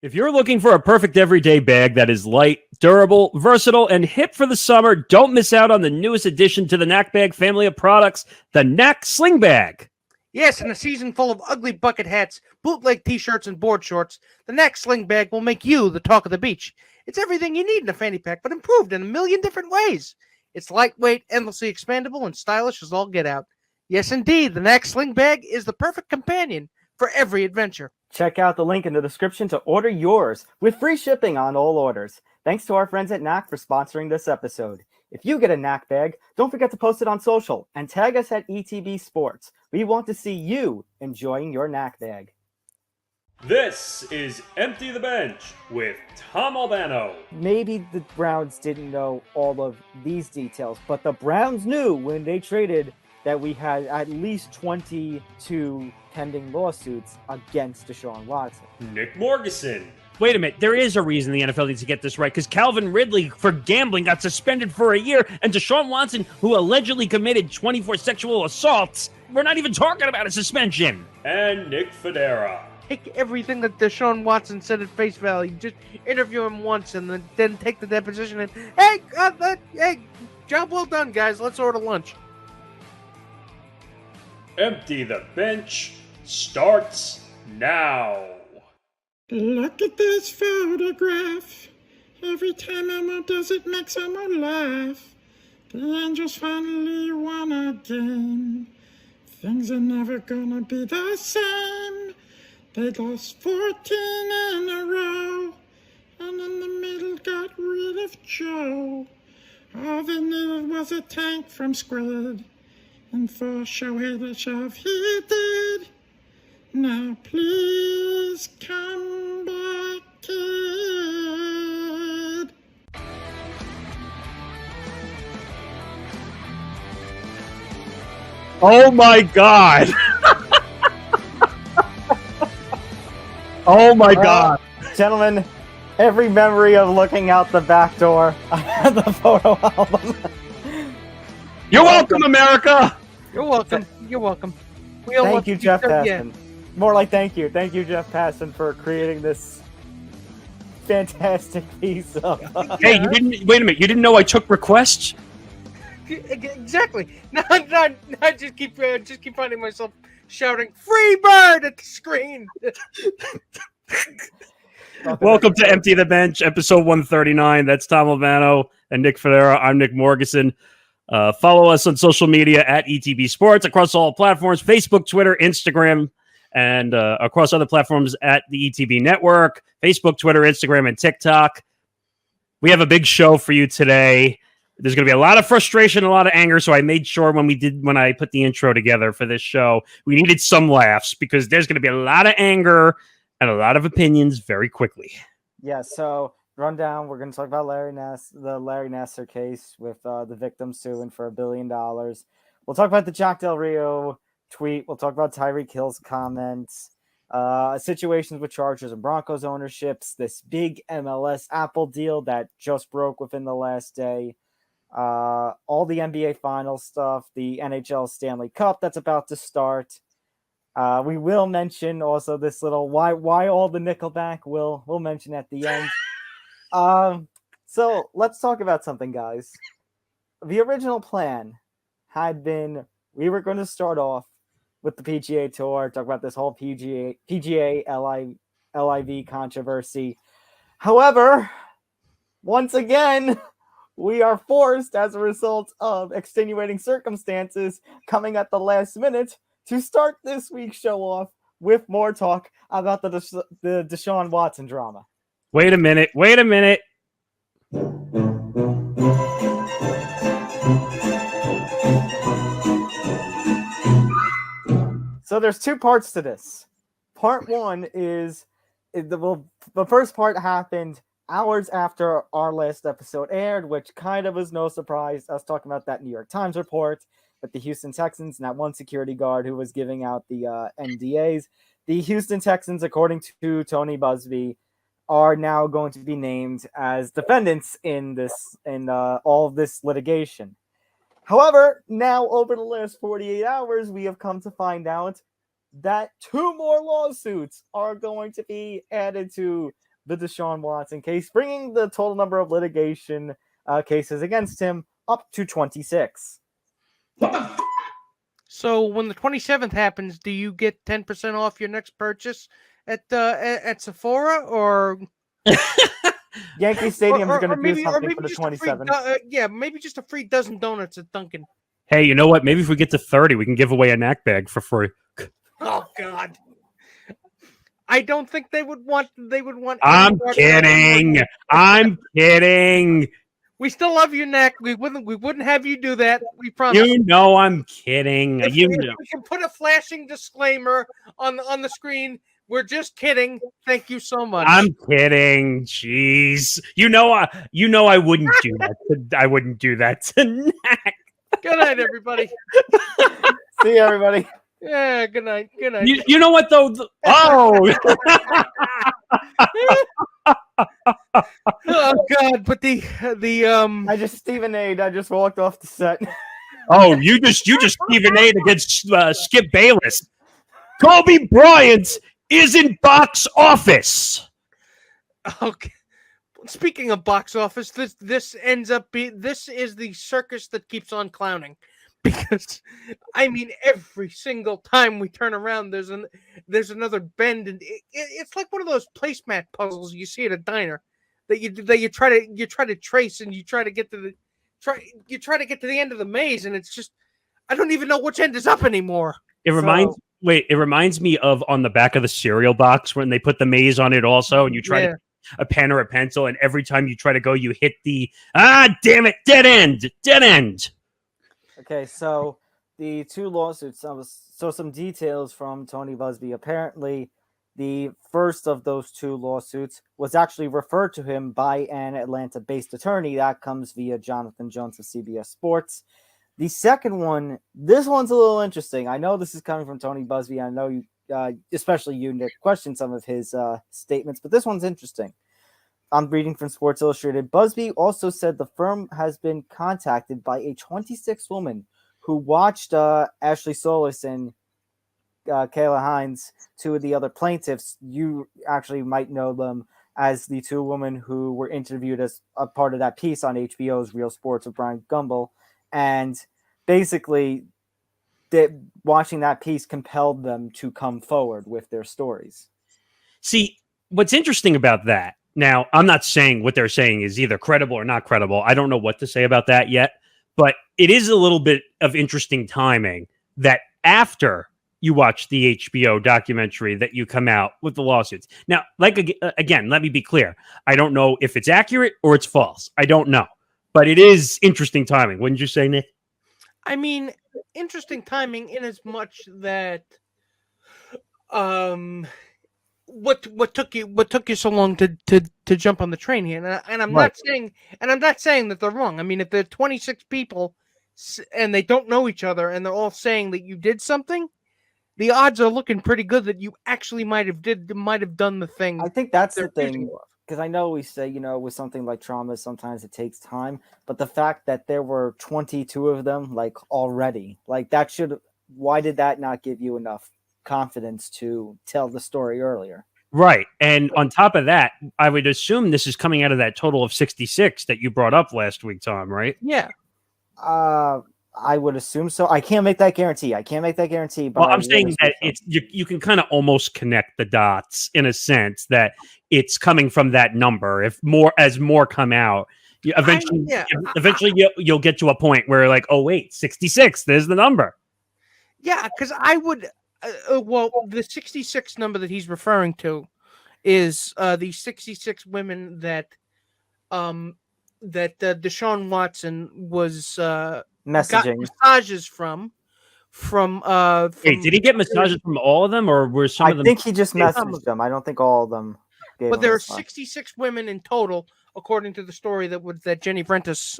If you're looking for a perfect everyday bag that is light, durable, versatile, and hip for the summer, don't miss out on the newest addition to the Knack Bag family of products, the Knack Sling Bag. Yes, in a season full of ugly bucket hats, bootleg t-shirts, and board shorts, the Knack Sling Bag will make you the talk of the beach. It's everything you need in a fanny pack, but improved in a million different ways. It's lightweight, endlessly expandable, and stylish as all get out. Yes, indeed, the Knack Sling Bag is the perfect companion for every adventure. Check out the link in the description to order yours with free shipping on all orders. Thanks to our friends at Knack for sponsoring this episode. If you get a Knack bag, don't forget to post it on social and tag us at ETB Sports. We want to see you enjoying your Knack bag. This is Empty the Bench with Tom Albano. Maybe the Browns didn't know all of these details, but the Browns knew when they traded that we had at least 22 pending lawsuits against Deshaun Watson. Nick Morgeson. Wait a minute, there is a reason the NFL needs to get this right, because Calvin Ridley, for gambling, got suspended for a year, and Deshaun Watson, who allegedly committed 24 sexual assaults, we're not even talking about a suspension. And Nick Federa. Take everything that Deshaun Watson said at face value, just interview him once, and then take the deposition and, hey, job well done, guys, let's order lunch. Empty the Bench starts now. Look at this photograph. Every time Elmo does it makes Elmo laugh. The Angels finally won again. Things are never gonna be the same. They lost 14 in a row, and in the middle got rid of Joe. All they needed was a tank from Squid, and for Shohei to shove he did. Now please come back, kid. Oh my God. Oh my God. Gentlemen, every memory of looking out the back door, I have the photo album. You're welcome, America. You're welcome. You're welcome. Thank you, Jeff Passan. More like thank you. Thank you, Jeff Passan, for creating this fantastic piece of... Hey, you didn't... Wait a minute. You didn't know I took requests? Exactly. No, I just keep finding myself shouting "Free Bird" at the screen. Welcome to Empty the Bench, episode 139. That's Tom Albano and Nick Federa. I'm Nick Morgeson. Follow us on social media at ETB Sports across all platforms, Facebook, Twitter, Instagram, and across other platforms at the ETB Network, Facebook, Twitter, Instagram, and TikTok. We have a big show for you today. There's going to be a lot of frustration, a lot of anger, so I made sure when I put the intro together for this show, we needed some laughs because there's going to be a lot of anger and a lot of opinions very quickly. Yeah, so rundown, we're going to talk about the Larry Nassar case with the victim suing for $1 billion. We'll talk about the Jack Del Rio tweet. We'll talk about Tyreek Hill's comments, situations with Chargers and Broncos ownerships, this big MLS-Apple deal that just broke within the last day, all the NBA Finals stuff, the NHL Stanley Cup that's about to start. We will mention also this little why all the Nickelback. We'll mention at the end. So let's talk about something, guys. The original plan had been we were going to start off with the PGA Tour, talk about this whole PGA LIV controversy. However, once again, we are forced, as a result of extenuating circumstances coming at the last minute, to start this week's show off with more talk about the Deshaun Watson drama. Wait a minute. So there's two parts to this. Part one is the first part happened hours after our last episode aired, which kind of was no surprise. I was talking about that New York Times report with the Houston Texans and that one security guard who was giving out the NDAs. The Houston Texans, according to Tony Busby, are now going to be named as defendants in all of this litigation. However, now over the last 48 hours, we have come to find out that two more lawsuits are going to be added to the Deshaun Watson case, bringing the total number of litigation cases against him up to 26. So when the 27th happens, do you get 10% off your next purchase at Sephora or Yankee Stadium is going to do maybe something for the 27th. Maybe just a free dozen donuts at Dunkin'. Hey, you know what? Maybe if we get to 30, we can give away a Knack bag for free. Oh God. I don't think they would want. I'm kidding. I'm kidding. We still love you, Knack. We wouldn't have you do that. We promise. You know I'm kidding. If You we know. can put a flashing disclaimer on the screen. We're just kidding. Thank you so much. I'm kidding. Jeez. You know I wouldn't do that. I wouldn't do that to Knack. Good night, everybody. See you, everybody. Yeah, good night. Good night. You know what though? Oh. Oh God! But the I just Stephen A'd. I just walked off the set. Oh, you just Stephen A. against Skip Bayless. Kobe Bryant is in box office. Okay. Speaking of box office, this ends up this is the circus that keeps on clowning, because I mean every single time we turn around, there's another bend, and it's like one of those placemat puzzles you see at a diner that you try to trace, and you try to get to the end of the maze, and it's just I don't even know which end is up anymore. It reminds me of on the back of the cereal box when they put the maze on it also, and you try to a pen or a pencil, and every time you try to go, you hit the damn it, dead end. Okay, so the two lawsuits. So some details from Tony Busby. Apparently, the first of those two lawsuits was actually referred to him by an Atlanta-based attorney. That comes via Jonathan Jones of CBS Sports. The second one, this one's a little interesting. I know this is coming from Tony Busby. I know you, especially you, Nick, questioned some of his statements, but this one's interesting. I'm reading from Sports Illustrated. Busby also said the firm has been contacted by a 26 woman who watched Ashley Solis and Kayla Hines, two of the other plaintiffs. You actually might know them as the two women who were interviewed as a part of that piece on HBO's Real Sports with Brian Gumbel. And basically, watching that piece compelled them to come forward with their stories. See, what's interesting about that, now, I'm not saying what they're saying is either credible or not credible. I don't know what to say about that yet, but it is a little bit of interesting timing that after you watch the HBO documentary that you come out with the lawsuits. Now, again, let me be clear. I don't know if it's accurate or it's false. I don't know. But it is interesting timing. Wouldn't you say, Nick? I mean, interesting timing in as much that what took you so long to jump on the train here? And I'm not saying that they're wrong. I mean, if there are 26 people and they don't know each other and they're all saying that you did something, the odds are looking pretty good that you actually might have done the thing. I think that's the thing. Because I know we say, with something like trauma, sometimes it takes time. But the fact that there were 22 of them, already, why did that not give you enough confidence to tell the story earlier? Right. And on top of that, I would assume this is coming out of that total of 66 that you brought up last week, Tom, right? Yeah. I would assume so. I can't make that guarantee. But well, I'm saying that it's you can kind of almost connect the dots in a sense that it's coming from that number. If more come out, eventually you'll get to a point where oh wait, 66. There's the number. Yeah, because I would. The 66 number that he's referring to is the 66 women that Deshaun Watson was messaging got massages from. Wait, did he get massages from all of them, or were some of them? I think he just messaged them. I don't think all of them. But there are 66 women in total, according to the story that Jenny Vrentas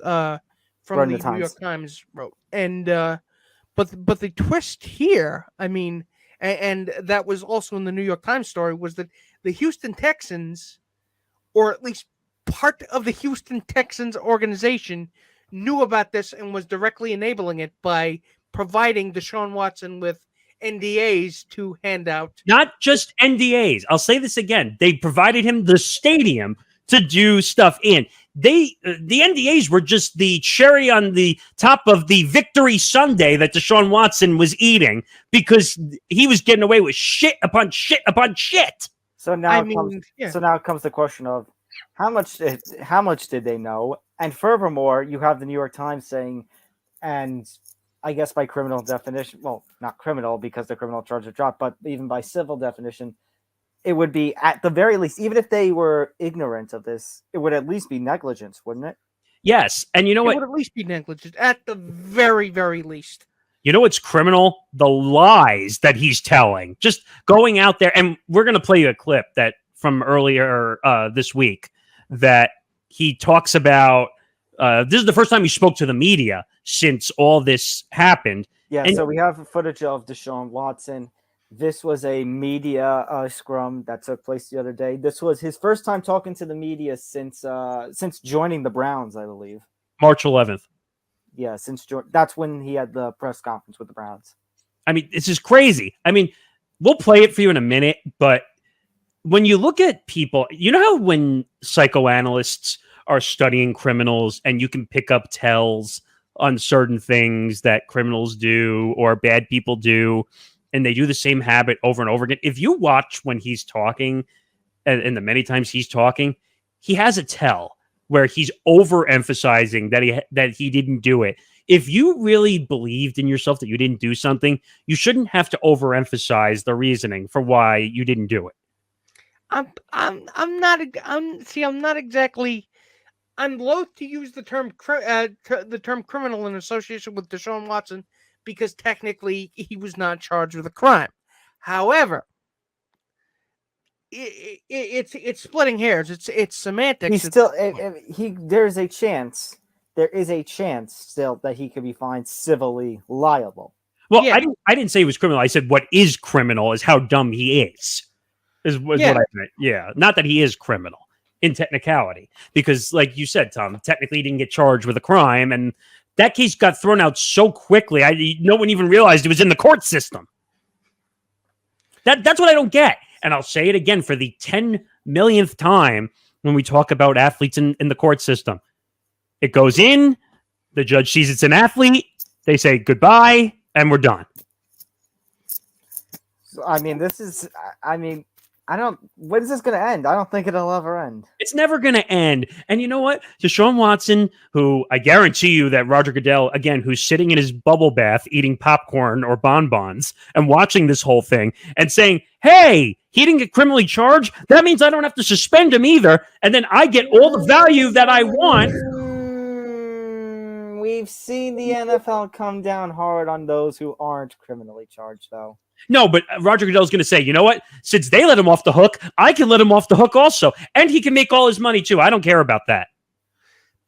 from the New York Times wrote. And but the twist here, I mean, and that was also in the New York Times story, was that the Houston Texans, or at least part of the Houston Texans organization, knew about this and was directly enabling it by providing Deshaun Watson with NDAs to hand out. Not just NDAs. I'll say this again. They provided him the stadium to do stuff in. The NDAs were just the cherry on the top of the victory sundae that Deshaun Watson was eating because he was getting away with shit upon shit upon shit. So now, now comes the question of how much did they know? And furthermore, you have the New York Times saying, and I guess by criminal definition, well, not criminal because the criminal charges are dropped, but even by civil definition, it would be at the very least, even if they were ignorant of this, it would at least be negligence, wouldn't it? Yes. And you know what? It would at least be negligence at the very, very least. You know what's criminal? The lies that he's telling. Just going out there, and we're going to play you a clip that from earlier this week that he talks about. This is the first time he spoke to the media since all this happened. Yeah, and so we have footage of Deshaun Watson. This was a media scrum that took place the other day. This was his first time talking to the media since joining the Browns, I believe. March 11th. Yeah, that's when he had the press conference with the Browns. I mean, this is crazy. I mean, we'll play it for you in a minute, but when you look at people, you know how when psychoanalysts are studying criminals and you can pick up tells on certain things that criminals do or bad people do, and they do the same habit over and over again. If you watch when he's talking and the many times he's talking, he has a tell where he's overemphasizing that he didn't do it. If you really believed in yourself that you didn't do something, you shouldn't have to overemphasize the reasoning for why you didn't do it. I'm loath to use the term criminal in association with Deshaun Watson because technically he was not charged with a crime. However, it's splitting hairs. It's semantics. He's still there is a chance still that he could be fined civilly liable. Well, yeah. I didn't say he was criminal. I said what is criminal is how dumb he is. What I meant. Yeah, not that he is criminal in technicality, because like you said, Tom, technically he didn't get charged with a crime, and that case got thrown out so quickly. No one even realized it was in the court system. That's what I don't get. And I'll say it again for the 10 millionth time when we talk about athletes in the court system. It goes in, the judge sees it's an athlete, they say goodbye, and we're done. So, when is this going to end? I don't think it'll ever end. It's never going to end. And you know what? Deshaun Watson, who I guarantee you that Roger Goodell, again, who's sitting in his bubble bath eating popcorn or bonbons and watching this whole thing and saying, hey, he didn't get criminally charged. That means I don't have to suspend him either. And then I get all the value that I want. We've seen the NFL come down hard on those who aren't criminally charged, though. No, but Roger Goodell's going to say, you know what? Since they let him off the hook, I can let him off the hook also. And he can make all his money, too. I don't care about that.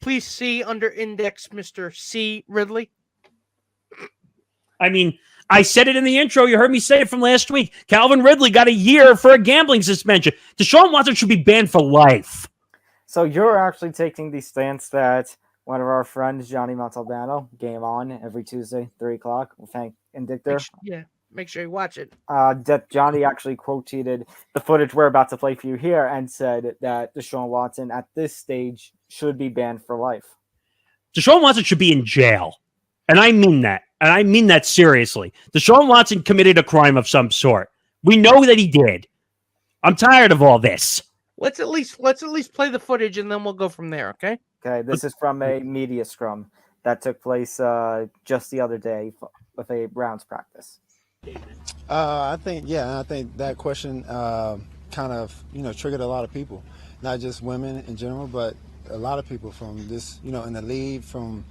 Please see under index Mr. C. Ridley. I mean, I said it in the intro. You heard me say it from last week. Calvin Ridley got a year for a gambling suspension. Deshaun Watson should be banned for life. So you're actually taking the stance that one of our friends, Johnny Montalbano, game on every Tuesday, 3 o'clock. We'll thank Indictor. Make sure you watch it. That Johnny actually quoted the footage we're about to play for you here and said that Deshaun Watson at this stage should be banned for life. Deshaun Watson should be in jail. And I mean that. And I mean that seriously. Deshaun Watson committed a crime of some sort. We know that he did. I'm tired of all this. Let's at least play the footage and then we'll go from there, okay? Okay, this is from a media scrum that took place just the other day with a Browns practice. I think that question kind of, triggered a lot of people, not just women in general, but a lot of people from this, in the league, from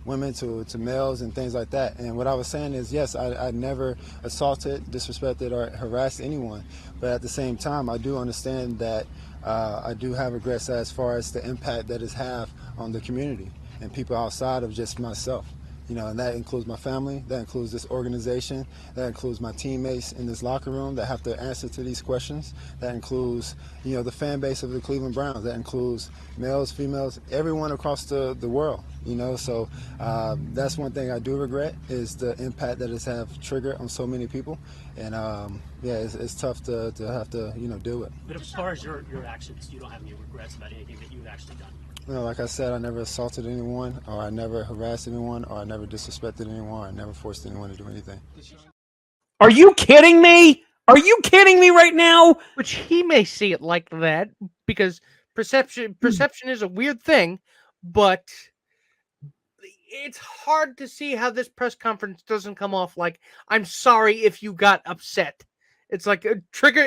women to males and things like that. And what I was saying is, yes, I never assaulted, disrespected, or harassed anyone. But at the same time, I do understand that I do have regrets as far as the impact that it's have on the community and people outside of just myself. And that includes my family, that includes this organization, that includes my teammates in this locker room that have to answer to these questions, that includes, the fan base of the Cleveland Browns, that includes males, females, everyone across the world, So that's one thing I do regret is the impact that it's have triggered on so many people. And it's tough to have to, deal with. But as far as your actions, you don't have any regrets about anything that you've actually done? Like I said, I never assaulted anyone, or I never harassed anyone, or I never disrespected anyone, or I never forced anyone to do anything. Are you kidding me? Are you kidding me right now? Which he may see it like that because perception is a weird thing, but it's hard to see how this press conference doesn't come off like, I'm sorry if you got upset. It's like a trigger.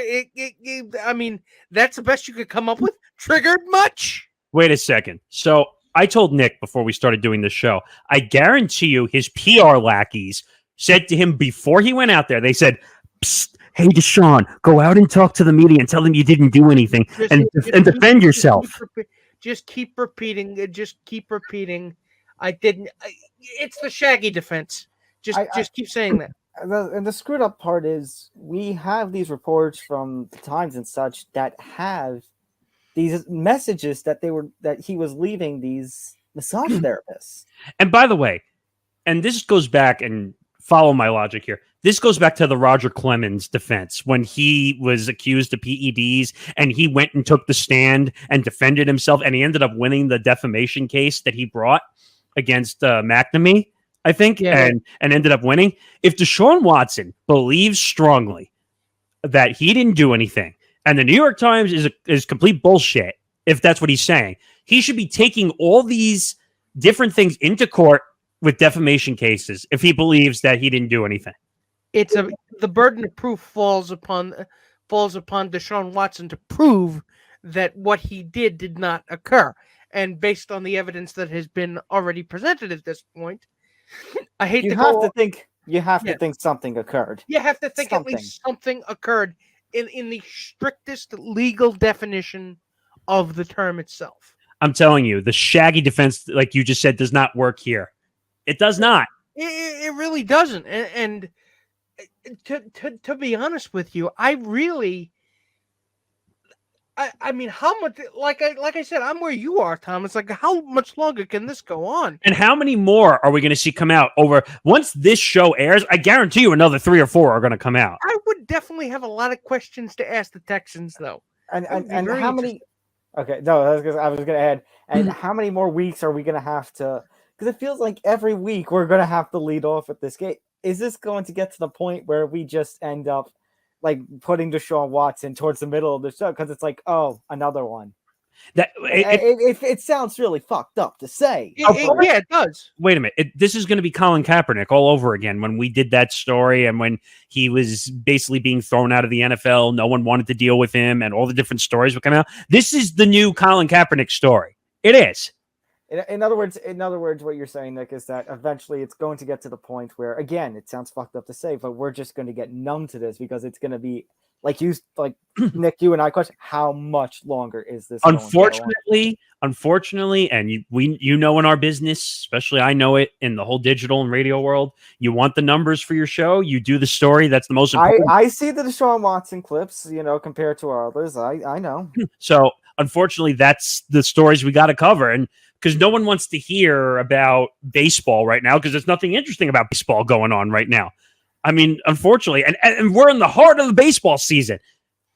I mean, that's the best you could come up with. Triggered much? Wait a second. So I told Nick before we started doing this show, I guarantee you his PR lackeys said to him before he went out there, they said, psst, hey, Deshaun, go out and talk to the media and tell them you didn't do anything and defend yourself. Just keep repeating. Just keep repeating. I didn't. It's the Shaggy defense. Just keep saying that. And the screwed up part is we have these reports from the Times and such that have these messages that he was leaving these massage therapists. And by the way, and this goes back, and follow my logic here. This goes back to the Roger Clemens defense when he was accused of PEDs and he went and took the stand and defended himself, and he ended up winning the defamation case that he brought against McNamee, I think, and ended up winning. If Deshaun Watson believes strongly that he didn't do anything, and the New York Times is complete bullshit, if that's what he's saying, he should be taking all these different things into court with defamation cases if he believes that he didn't do anything. The burden of proof falls upon Deshaun Watson to prove that what he did not occur. And based on the evidence that has been already presented at this point, I hate you to have go. To think you have to think something occurred. You have to think something. At least something occurred in the strictest legal definition of the term itself. I'm telling you, the Shaggy defense, like you just said, does not work here. It does not. It really doesn't. And to be honest with you, I mean, how much? Like I said, I'm where you are, Tom. It's like, how much longer can this go on? And how many more are we going to see come out over once this show airs? I guarantee you, another 3 or 4 are going to come out. I would definitely have a lot of questions to ask the Texans, though. And how many? Okay, no, I was going to add. And how many more weeks are we going to have to? Because it feels like every week we're going to have to lead off with this game. Is this going to get to the point where we just end up like putting Deshaun Watson towards the middle of the show? Because it's like, oh, another one. It sounds really fucked up to say. Yeah, it does. Wait a minute. This is going to be Colin Kaepernick all over again when we did that story and when he was basically being thrown out of the NFL. No one wanted to deal with him and all the different stories would come out. This is the new Colin Kaepernick story. It is. In other words, what you're saying, Nick, is that eventually it's going to get to the point where, again, it sounds fucked up to say, but we're just going to get numb to this because it's going to be like Nick, you and I question, how much longer is this? Unfortunately, and you know, in our business, especially I know it in the whole digital and radio world, you want the numbers for your show. You do the story. That's the most important. I see the Deshaun Watson clips, compared to our others. I know. So unfortunately, that's the stories we got to cover. And because no one wants to hear about baseball right now because there's nothing interesting about baseball going on right now. I mean, unfortunately, and we're in the heart of the baseball season.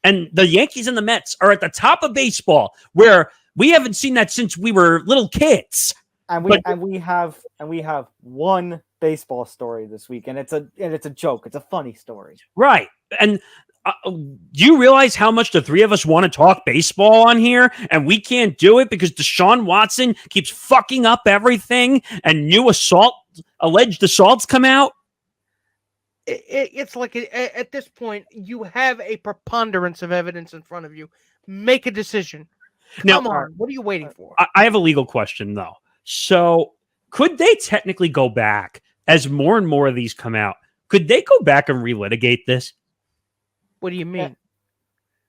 And the Yankees and the Mets are at the top of baseball where we haven't seen that since we were little kids. And we have one baseball story this week, and it's a joke. It's a funny story. Right. And do you realize how much the three of us want to talk baseball on here, and we can't do it because Deshaun Watson keeps fucking up everything, and new alleged assaults come out? It's like at this point, you have a preponderance of evidence in front of you. Make a decision. Come on. What are you waiting for? I have a legal question, though. So could they technically go back as more and more of these come out? Could they go back and relitigate this? What do you mean?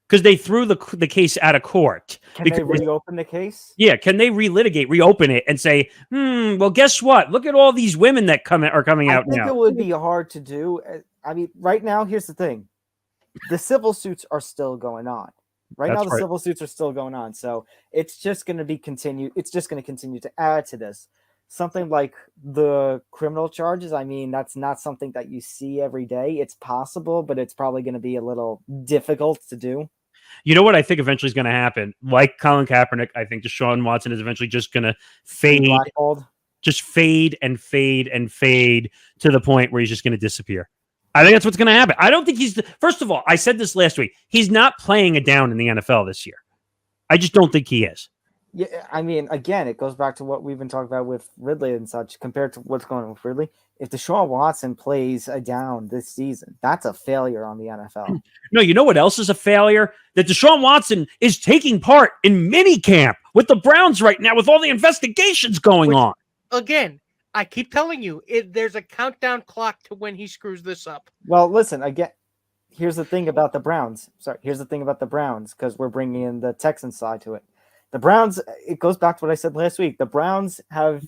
Because they threw the case out of court. Can they reopen the case? Yeah, can they reopen it and say, well, guess what? Look at all these women that are coming out now. I think it would be hard to do. I mean, right now, here's the thing. The civil suits are still going on. Civil suits are still going on. So it's just going to continue to add to this. something like the criminal charges, I mean, that's not something that you see every day. It's possible, but it's probably going to be a little difficult to do. You know what I think eventually is going to happen? Like Colin Kaepernick, I think Deshaun Watson is eventually just going to fade, just fade and fade and fade to the point where he's just going to disappear. I think that's what's going to happen. I don't think first of all, I said this last week. He's not playing it down in the NFL this year. I just don't think he is. Yeah, I mean, again, it goes back to what we've been talking about with Ridley and such compared to what's going on with Ridley. If Deshaun Watson plays a down this season, that's a failure on the NFL. No, you know what else is a failure? That Deshaun Watson is taking part in minicamp with the Browns right now with all the investigations going on. Again, I keep telling you, there's a countdown clock to when he screws this up. Well, listen, again, here's the thing about the Browns. Here's the thing about the Browns, because we're bringing in the Texans side to it. The Browns, it goes back to what I said last week. The Browns have,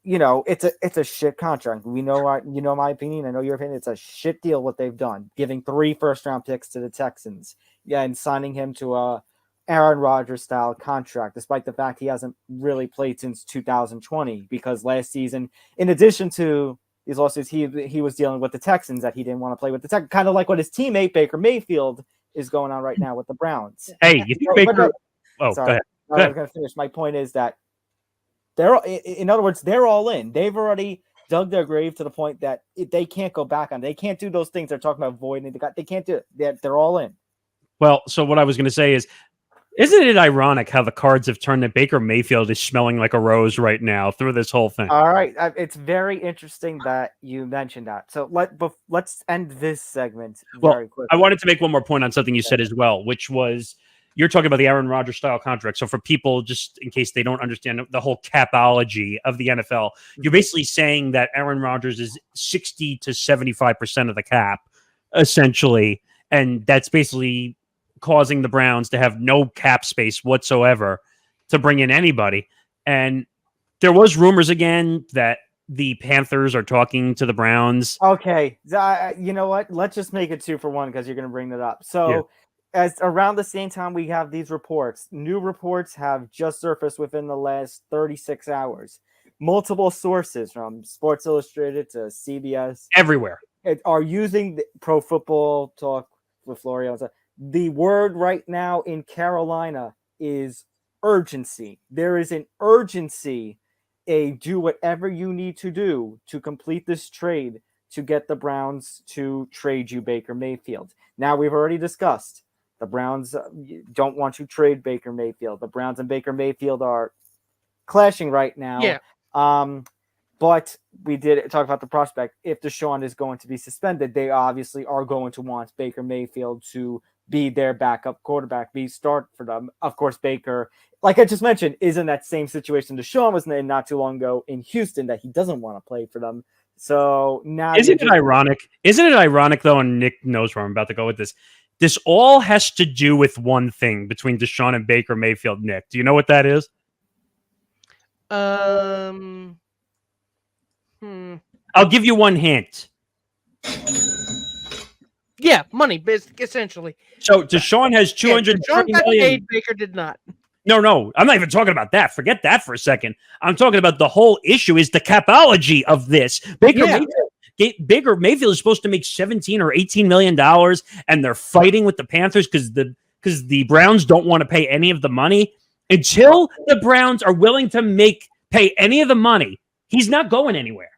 it's a shit contract. We know, my opinion. I know your opinion. It's a shit deal what they've done, giving 3 first-round picks to the Texans, and signing him to a Aaron Rodgers style contract, despite the fact he hasn't really played since 2020. Because last season, in addition to these lawsuits, he was dealing with the Texans that he didn't want to play with the Texans, kind of like what his teammate Baker Mayfield is going on right now with the Browns. Hey, you think Baker? Oh, sorry. go ahead. I was going to finish. My point is that in other words, they're all in. They've already dug their grave to the point that they can't go back on. They can't do those things they're talking about voiding. They can't do it. They're all in. Well, so what I was going to say is, isn't it ironic how the cards have turned that Baker Mayfield is smelling like a rose right now through this whole thing? All right. It's very interesting that you mentioned that. So let's end this segment very quickly. I wanted to make one more point on something you said as well, which was you're talking about the Aaron Rodgers style contract. So for people, just in case they don't understand the whole capology of the NFL, you're basically saying that Aaron Rodgers is 60 to 75% of the cap, essentially. And that's basically causing the Browns to have no cap space whatsoever to bring in anybody. And there was rumors again that the Panthers are talking to the Browns. Okay. You know what? Let's just make it 2 for 1 because you're going to bring that up. So as around the same time we have these reports, new reports have just surfaced within the last 36 hours. Multiple sources from Sports Illustrated to CBS. Everywhere. Are using the Pro Football Talk with Florio. The word right now in Carolina is urgency. There is an urgency. Do whatever you need to do to complete this trade to get the Browns to trade you Baker Mayfield. Now, we've already discussed the Browns don't want to trade Baker Mayfield. The Browns and Baker Mayfield are clashing right now. Yeah. But we did talk about the prospect. If Deshaun is going to be suspended, they obviously are going to want Baker Mayfield to be their backup quarterback, start for them. Of course, Baker, like I just mentioned, is in that same situation Deshaun was in not too long ago in Houston, that he doesn't want to play for them. So now, isn't it ironic? Isn't it ironic though? And Nick knows where I'm about to go with this. This all has to do with one thing between Deshaun and Baker Mayfield. Nick, do you know what that is? I'll give you one hint. Yeah, money, essentially. So Deshaun has $230 million. Baker did not. No, I'm not even talking about that. Forget that for a second. I'm talking about the whole issue is the capology of this. Baker Mayfield is supposed to make $17 or $18 million, and they're fighting with the Panthers because the Browns don't want to pay any of the money. Until the Browns are willing to pay any of the money, he's not going anywhere.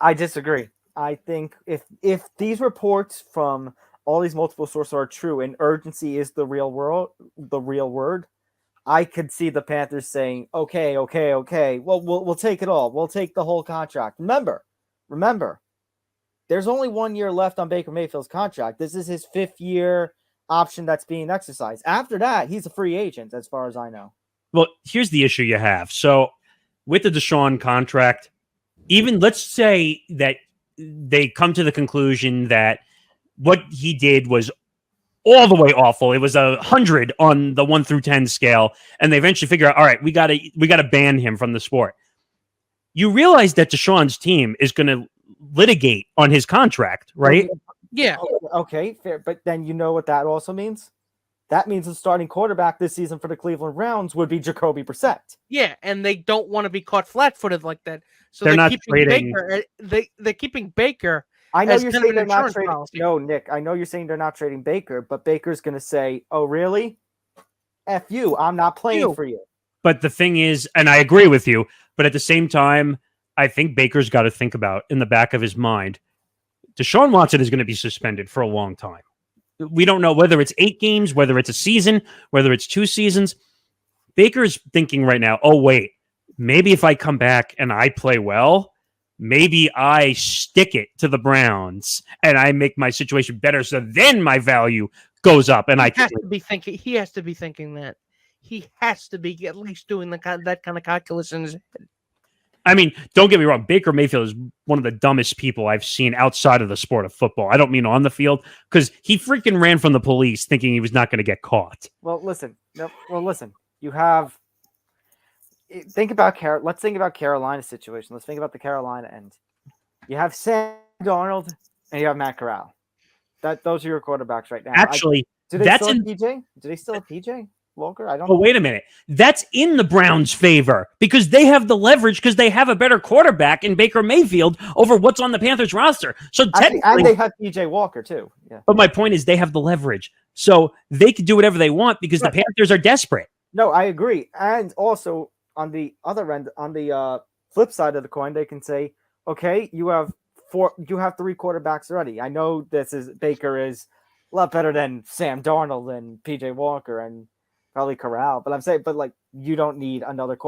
I disagree. I think if these reports from all these multiple sources are true and urgency is the real word, I could see the Panthers saying, okay. Well, we'll take it all. We'll take the whole contract. Remember, there's only 1 year left on Baker Mayfield's contract. This is his 5th year option that's being exercised. After that, he's a free agent, as far as I know. Well, here's the issue you have. So with the Deshaun contract, even let's say that they come to the conclusion that what he did was all the way awful. It was 100 on the 1 through 10 scale. And they eventually figure out, all right, we got to ban him from the sport. You realize that Deshaun's team is going to litigate on his contract, right? Yeah. Okay, fair. But then you know what that also means? that means the starting quarterback this season for the Cleveland Browns would be Jacoby Brissett. Yeah, and they don't want to be caught flat-footed like that. So They're not keeping trading. Baker. They're keeping Baker. I know as you're kind of saying an they're not insurance trading. policy. No, Nick, I know you're saying they're not trading Baker, but Baker's going to say, "Oh, really? F you, I'm not playing for you." But the thing is, and I agree with you, but at the same time, I think Baker's got to think about in the back of his mind, Deshaun Watson is going to be suspended for a long time. We don't know whether it's 8 games, whether it's a season, whether it's 2 seasons. Baker's thinking right now, oh, wait, maybe if I come back and I play well, maybe I stick it to the Browns and I make my situation better. So then my value goes up. And He has to be thinking that. He has to be at least doing that kind of calculus in his head. I mean, don't get me wrong. Baker Mayfield is one of the dumbest people I've seen outside of the sport of football. I don't mean on the field, because he freaking ran from the police thinking he was not going to get caught. Well, listen. You have think about Let's think about Carolina's situation. Let's think about the Carolina end. You have Sam Darnold and you have Matt Corral. Those are your quarterbacks right now. Actually, do they that's still in. have PJ? Do they still have PJ Walker? I don't Oh, know. wait a minute. That's in the Browns' favor because they have the leverage because they have a better quarterback in Baker Mayfield over what's on the Panthers roster. So technically, And they have PJ Walker too. Yeah. but my point is they have the leverage. So they can do whatever they want because the Panthers are desperate. No, I agree. And also on the other end, on the flip side of the coin, they can say, okay, you have 3 quarterbacks already. I know Baker is a lot better than Sam Darnold and PJ Walker and probably Corral, but I'm saying, you don't need another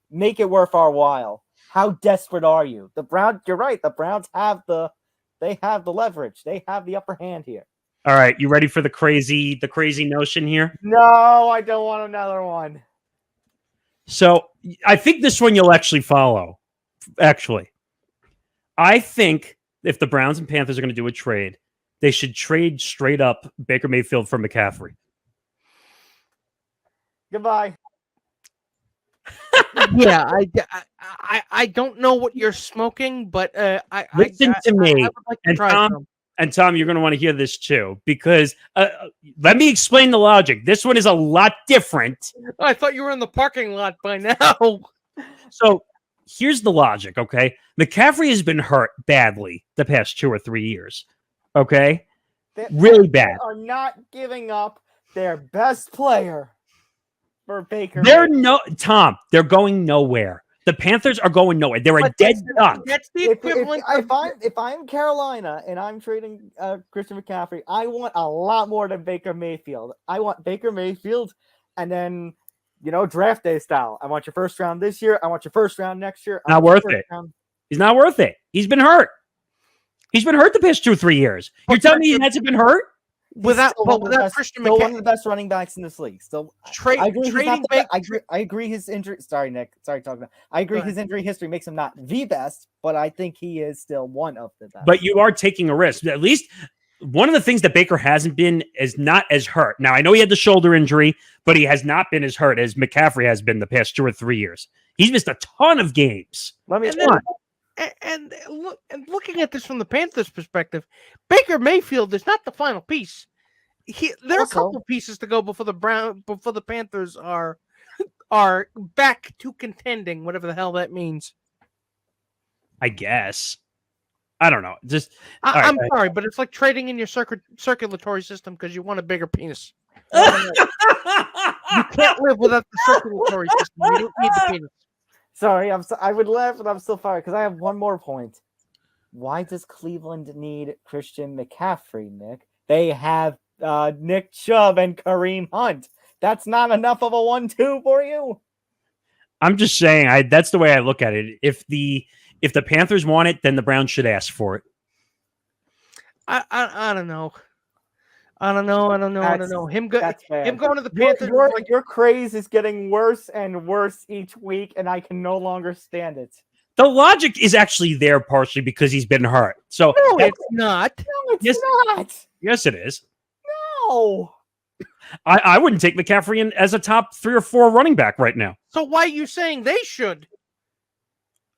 make it worth our while. How desperate are you? You're right. The Browns have the leverage. They have the upper hand here. All right, you ready for the crazy notion here? No, I don't want another one. So I think this one you'll actually follow. Actually, I think if the Browns and Panthers are going to do a trade, they should trade straight up Baker Mayfield for McCaffrey. Goodbye. Yeah, I don't know what you're smoking, but Listen to me. I would like to And try Tom, some. And Tom, you're going to want to hear this too, because let me explain the logic. This one is a lot different. I thought you were in the parking lot by now. So here's the logic, okay? McCaffrey has been hurt badly the past 2 or 3 years, okay? Really bad. They are not giving up their best player for Baker. They're going nowhere. The Panthers are going nowhere. They're a dead duck. That's the equivalent. If I'm Carolina and I'm trading Christian McCaffrey, I want a lot more than Baker Mayfield. I want Baker Mayfield, and then draft day style. I want your first round this year. I want your first round next year. Not worth it. He's not worth it. He's been hurt. He's been hurt the past 2 or 3 years. You're telling me he hasn't been hurt? Without Christian McCaffrey, one of McCaffrey, the best running backs in this league. Still, trading I agree. His injury. Sorry, Nick. Sorry, talking about. I agree. His injury history makes him not the best, but I think he is still one of the best. But you are taking a risk. At least one of the things that Baker hasn't been is not as hurt. Now I know he had the shoulder injury, but he has not been as hurt as McCaffrey has been the past 2 or 3 years. He's missed a ton of games. And looking at this from the Panthers' perspective, Baker Mayfield is not the final piece. There are a couple pieces to go before the Panthers are back to contending, whatever the hell that means. I guess. I don't know. I'm sorry, but it's like trading in your circulatory system because you want a bigger penis. You can't live without the circulatory system. You don't need the penis. Sorry, I would laugh, but I'm still fired because I have one more point. Why does Cleveland need Christian McCaffrey, Nick? They have Nick Chubb and Kareem Hunt. That's not enough of a 1-2 for you. I'm just saying, that's the way I look at it. If the Panthers want it, then the Browns should ask for it. I don't know. I don't know. Him going to the Panthers. Your craze is getting worse and worse each week, and I can no longer stand it. The logic is actually there partially because he's been hurt. So no, it's not. No, it's not. Yes, it is. No. I wouldn't take McCaffrey in as a top 3 or 4 running back right now. So why are you saying they should?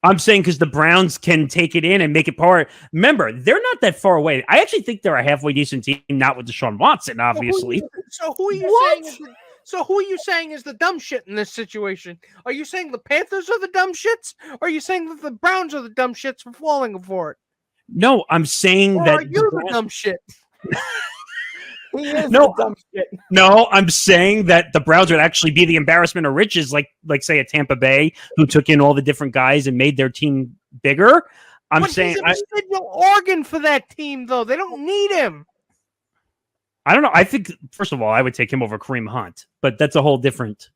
I'm saying because the Browns can take it in and make it part. Remember, they're not that far away. I actually think they're a halfway decent team, not with Deshaun Watson, obviously. So who are you saying? So who are you saying is the dumb shit in this situation? Are you saying the Panthers are the dumb shits? Or are you saying that the Browns are the dumb shits for falling for it? No, I'm saying or that. Are you the dumb shit? He is No, the dumb shit. No, I'm saying that the Browns would actually be the embarrassment of riches, like say at Tampa Bay, who took in all the different guys and made their team bigger. I'm saying he's a signal organ for that team, though. They don't need him. I don't know. I think first of all, I would take him over Kareem Hunt, but that's a whole different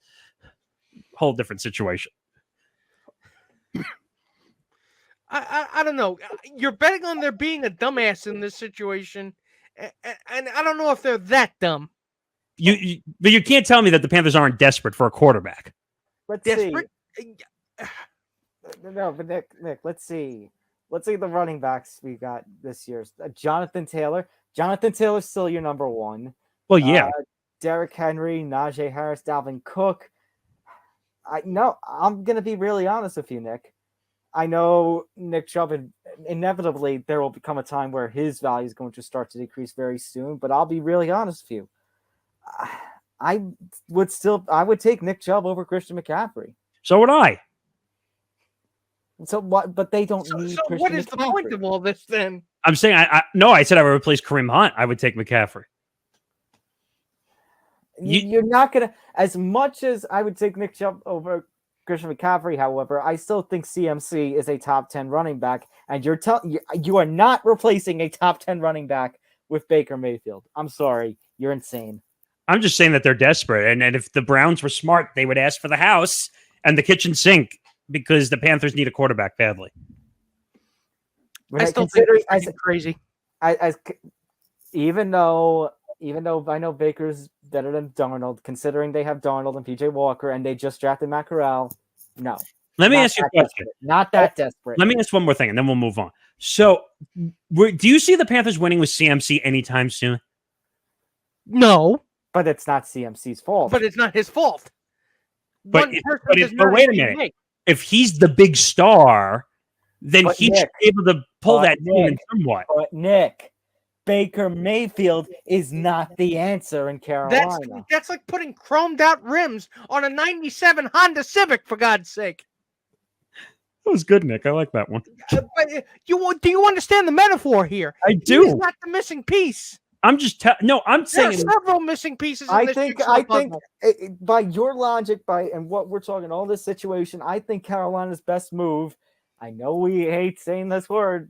situation. I don't know. You're betting on there being a dumbass in this situation, and I don't know if they're that dumb. But you can't tell me that the Panthers aren't desperate for a quarterback. Let's Desperate? see. No, but Nick, let's see. Let's see the running backs we got this year. Jonathan Taylor. Jonathan Taylor's still your number one. Well, yeah. Derrick Henry, Najee Harris, Dalvin Cook. I'm going to be really honest with you, Nick. I know Nick Chubb, inevitably there will become a time where his value is going to start to decrease very soon, but I'll be really honest with you. I would take Nick Chubb over Christian McCaffrey. So would I. So what? But they don't need. So Christian what is McCaffrey. the point of all this then? I'm saying I said I would replace Kareem Hunt. I would take McCaffrey. You're not gonna, as much as I would take Nick Chubb over Christian McCaffrey. However, I still think CMC is a top 10 running back, and you are not replacing a top 10 running back with Baker Mayfield. I'm sorry, you're insane. I'm just saying that they're desperate, and if the Browns were smart, they would ask for the house and the kitchen sink because the Panthers need a quarterback badly. I still think it's crazy. Even though I know Baker's better than Darnold, considering they have Darnold and PJ Walker, and they just drafted Matt Corral. No. Let me ask you a question. Not that desperate. Let me ask one more thing, and then we'll move on. So, do you see the Panthers winning with CMC anytime soon? No. But it's not CMC's fault. But it's not his fault. But wait a minute. If he's the big star, then he should be able to pull that team in somewhat. But Nick, Baker Mayfield is not the answer in Carolina. That's like putting chromed out rims on a 97 Honda Civic, for God's sake. That was good, Nick. I like that one. But do you understand the metaphor here? I do. He's not the missing piece. I'm just I'm saying there are several missing pieces. I think by your logic, and what we're talking, all this situation, I think Carolina's best move. I know we hate saying this word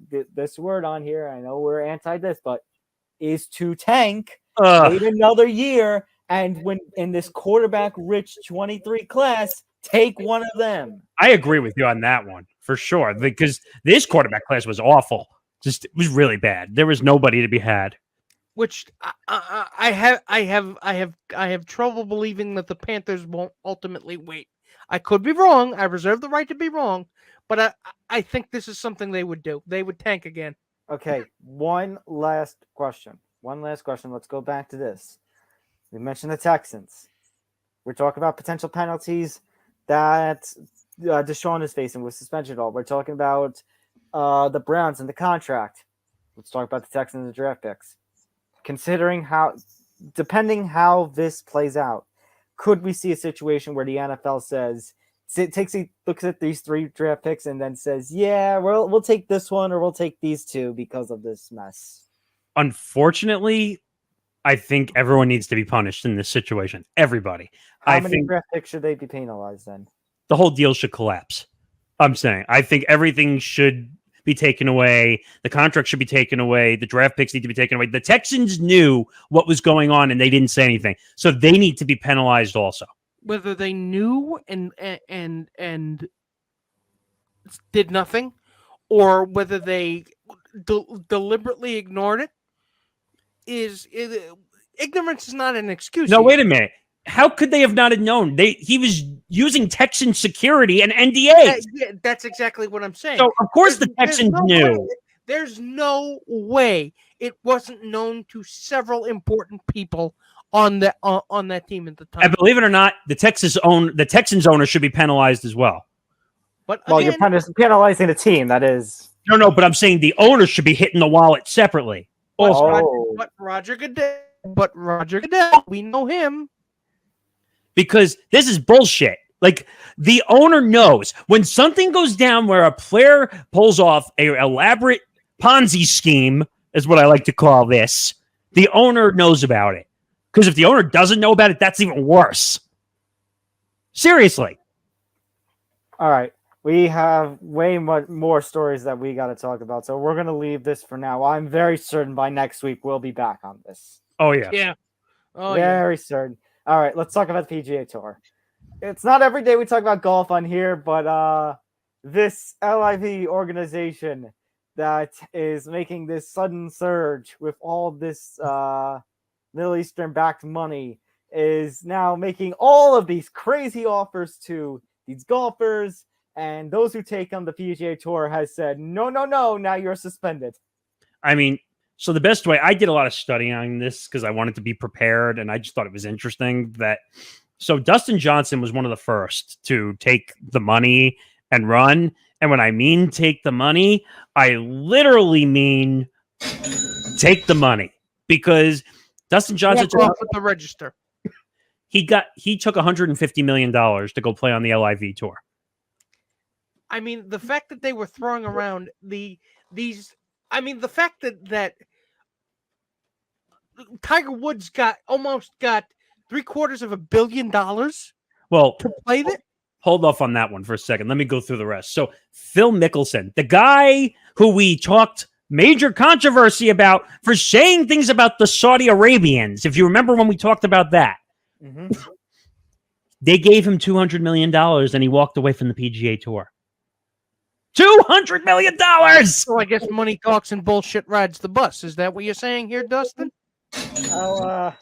on here. I know we're anti this, but is to tank, wait another year, and when in this quarterback-rich 23 class, take one of them. I agree with you on that one for sure, because this quarterback class was awful. It was really bad. There was nobody to be had. Which I have trouble believing that the Panthers won't ultimately wait. I could be wrong. I reserve the right to be wrong, but I think this is something they would do. They would tank again. Okay, one last question. Let's go back to this. We mentioned the Texans. We're talking about potential penalties that Deshaun is facing with suspension. We're talking about the Browns and the contract. Let's talk about the Texans and the draft picks. Depending how this plays out, could we see a situation where the NFL looks at these 3 draft picks and then says, yeah, we'll take this one or we'll take these 2 because of this mess? Unfortunately, I think everyone needs to be punished in this situation. Everybody. How many draft picks should they be penalized then? The whole deal should collapse. I'm saying I think everything should be taken away. The contract should be taken away. The draft picks need to be taken away. The Texans knew what was going on and they didn't say anything. So they need to be penalized also. Whether they knew and did nothing, or whether they deliberately ignored it, ignorance is not an excuse. No, wait a minute. How could they have not known? He was using Texan security and NDA. Yeah, that's exactly what I'm saying. So, of course, the Texans knew. There's no way it wasn't known to several important people on that team at the time. And believe it or not, the Texans owner should be penalized as well. But Well, again, you're penalizing the team. That is. No, but I'm saying the owner should be hitting the wallet separately. but, Oh. Roger Goodell, we know him. Because this is bullshit. Like, the owner knows when something goes down where a player pulls off a elaborate Ponzi scheme, is what I like to call this, the owner knows about it. Because if the owner doesn't know about it, that's even worse. Seriously. All right. We have way more stories that we got to talk about. So we're going to leave this for now. I'm very certain by next week we'll be back on this. Oh, yeah. Yeah. Oh, very certain. All right. Let's talk about the PGA Tour. It's not every day we talk about golf on here, but this LIV organization that is making this sudden surge with all this Middle Eastern backed money is now making all of these crazy offers to these golfers, and those who take them. The PGA Tour has said, no, now you're suspended. I mean, so the best way, I did a lot of studying on this because I wanted to be prepared, and I just thought it was interesting that, so Dustin Johnson was one of the first to take the money and run. And when I mean take the money, I literally mean take the money, because Dustin Johnson off with the register. He took $150 million to go play on the LIV tour. I mean, the fact that they were throwing around the fact that Tiger Woods almost got $750 million. Well, to play that. Hold off on that one for a second. Let me go through the rest. So Phil Mickelson, the guy who we talked major controversy about for saying things about the Saudi Arabians, if you remember when we talked about that, they gave him $200 million and he walked away from the PGA Tour. $200 million. So I guess money talks and bullshit rides the bus. Is that what you're saying here, Dustin? Oh,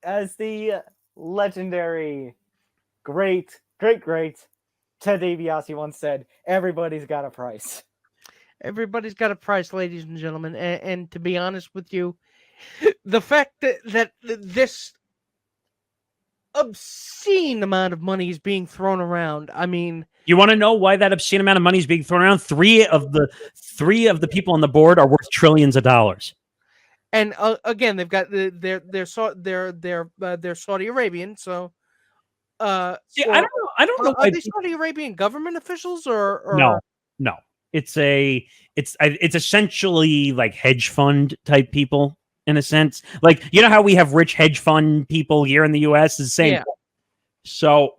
as the legendary great Ted DiBiase once said, everybody's got a price. Everybody's got a price, ladies and gentlemen. And to be honest with you, the fact that this obscene amount of money is being thrown around. I mean, you want to know why that obscene amount of money is being thrown around? Three of the people on the board are worth trillions of dollars. And again, they've got they're Saudi Arabian, so I don't know. Are they Saudi Arabian government officials or no? It's essentially like hedge fund type people in a sense. Like, you know how we have rich hedge fund people here in the U.S. is the same. Yeah. So,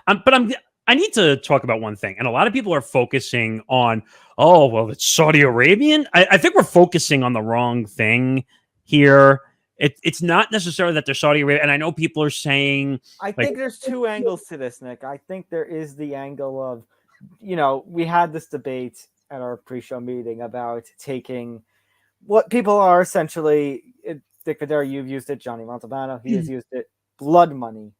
I need to talk about one thing, and a lot of people are focusing on, oh, well, it's Saudi Arabian. I think we're focusing on the wrong thing here. It's not necessarily that they're Saudi Arabia, and I know people are saying. I think there's two angles to this, Nick. I think there is the angle of, we had this debate at our pre-show meeting about taking what people are essentially, Dick Videra, you've used it, Johnny Montalbano, he has used it, blood money.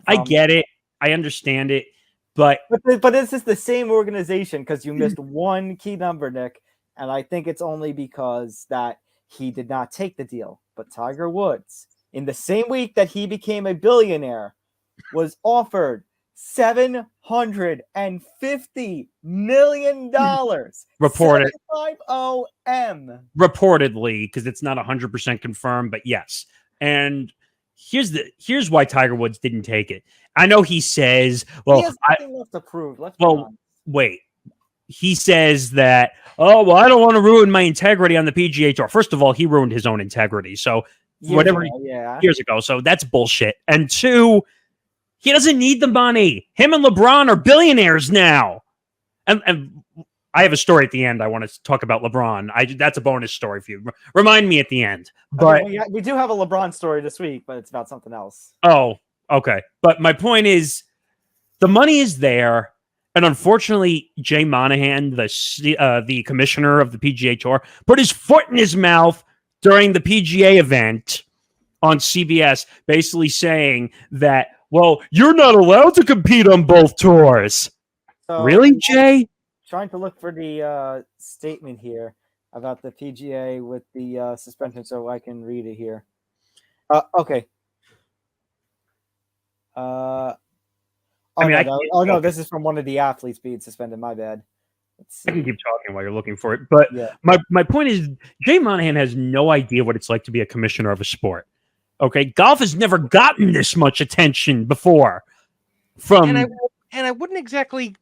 I get it. I understand it. But this is the same organization, because you missed one key number, Nick, and I think it's only because that he did not take the deal. But Tiger Woods, in the same week that he became a billionaire, was offered $750 million. Reported. 750M. Reportedly, because it's not 100% confirmed, but yes. And here's why Tiger Woods didn't take it. I know he says, well, he has nothing left to prove. Wait. He says that, oh, well, I don't want to ruin my integrity on the PGA Tour. First of all, he ruined his own integrity. So years ago. So that's bullshit. And two, he doesn't need the money. Him and LeBron are billionaires now. And I have a story at the end. I want to talk about LeBron. That's a bonus story for you. Remind me at the end. But we do have a LeBron story this week, but it's about something else. Oh, okay. But my point is, the money is there. And unfortunately, Jay Monahan, the commissioner of the PGA Tour, put his foot in his mouth during the PGA event on CBS, basically saying that, well, you're not allowed to compete on both tours. So, really, Jay? Trying to look for the statement here about the PGA with the suspension so I can read it here. Okay. Oh, I mean, no, this is from one of the athletes being suspended. My bad. I can keep talking while you're looking for it. But Yeah. my point is, Jay Monahan has no idea what it's like to be a commissioner of a sport. Okay, golf has never gotten this much attention before. And I wouldn't exactly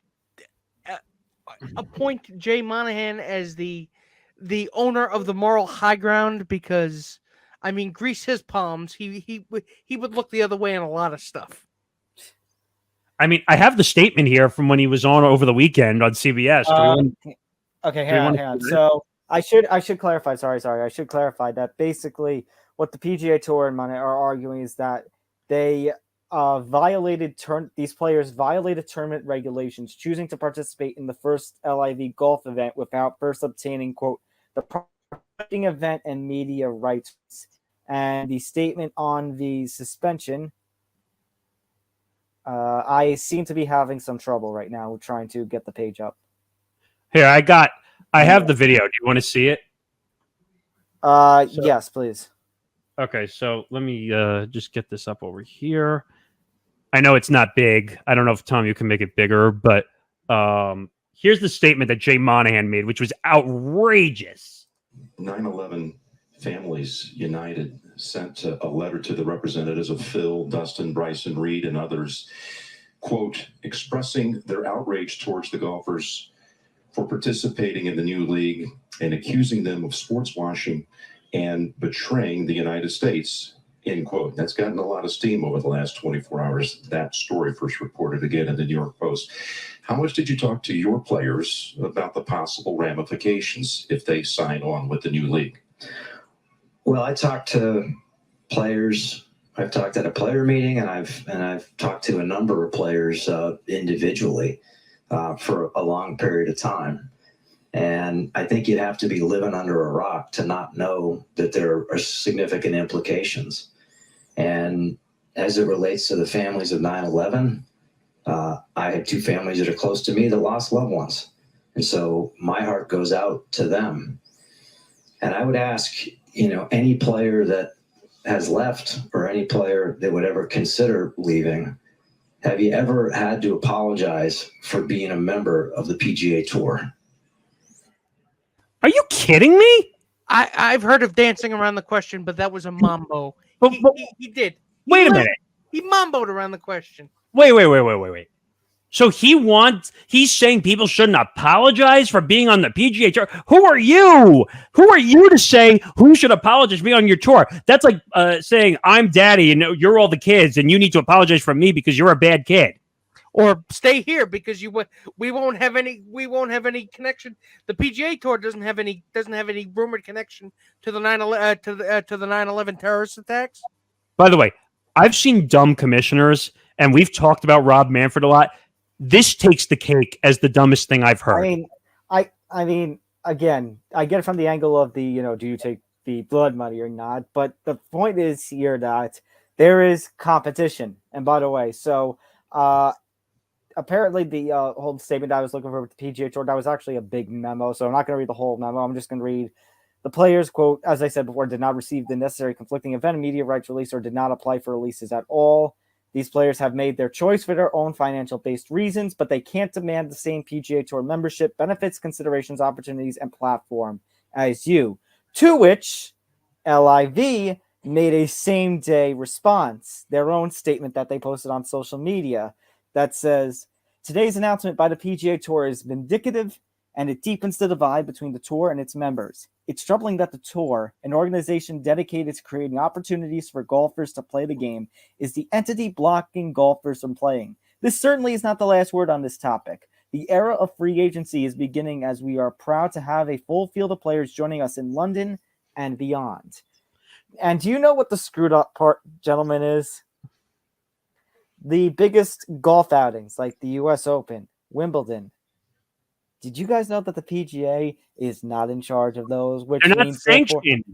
appoint Jay Monahan as the owner of the moral high ground, because I mean, grease his palms. He would look the other way on a lot of stuff. I mean, I have the statement here from when he was on over the weekend on CBS. Okay, hang on. So I should clarify. Sorry. I should clarify that basically what the PGA Tour and Monahan are arguing is that they these players violated tournament regulations, choosing to participate in the first LIV Golf event without first obtaining, quote, the participating event and media rights. And the statement on the suspension, I seem to be having some trouble right now trying to get the page up. Here, I have the video. Do you want to see it? Yes, please. Okay, so let me just get this up over here. I know it's not big. I don't know if, Tom, you can make it bigger, but here's the statement that Jay Monahan made, which was outrageous. 9/11 Families United sent a letter to the representatives of Phil, Dustin, Bryson, Reed, and others, quote, expressing their outrage towards the golfers for participating in the new league and accusing them of sports washing and betraying the United States, end quote. That's gotten a lot of steam over the last 24 hours. That story first reported again in the New York Post. How much did you talk to your players about the possible ramifications if they sign on with the new league? Well, I talked to players. I've talked at a player meeting, and I've talked to a number of players individually for a long period of time. And I think you'd have to be living under a rock to not know that there are significant implications. And as it relates to the families of 9/11, I had two families that are close to me that lost loved ones. And so my heart goes out to them. And I would ask, any player that has left or any player that would ever consider leaving, have you ever had to apologize for being a member of the PGA Tour? Are you kidding me? I've heard of dancing around the question, but that was a mambo. He did. Wait a minute. He mamboed around the question. Wait. So he's saying people shouldn't apologize for being on the PGA Tour. Who are you? Who are you to say who should apologize for being on your tour? That's like saying I'm daddy and you're all the kids and you need to apologize for me because you're a bad kid. Or stay here because we won't have any connection. The PGA Tour doesn't have any rumored connection to the 9/11 terrorist attacks. By the way, I've seen dumb commissioners, and we've talked about Rob Manfred a lot. This takes the cake as the dumbest thing I've heard. I mean, again, I get it from the angle of the, do you take the blood money or not? But the point is here that there is competition. And by the way, so apparently the whole statement I was looking for with the PGA Tour, that was actually a big memo. So I'm not going to read the whole memo. I'm just going to read the players, quote, as I said before, did not receive the necessary conflicting event and media rights release or did not apply for releases at all. These players have made their choice for their own financial-based reasons, but they can't demand the same PGA Tour membership, benefits, considerations, opportunities, and platform as you. To which LIV made a same-day response, their own statement that they posted on social media that says, today's announcement by the PGA Tour is vindicative and it deepens the divide between the tour and its members. It's troubling that the tour, an organization dedicated to creating opportunities for golfers to play the game, is the entity blocking golfers from playing. This certainly is not the last word on this topic. The era of free agency is beginning as we are proud to have a full field of players joining us in London and beyond. And do you know what the screwed up part, gentlemen, is? The biggest golf outings like the US Open, Wimbledon. Did you guys know that the PGA is not in charge of those? Which They're not means sanctioned.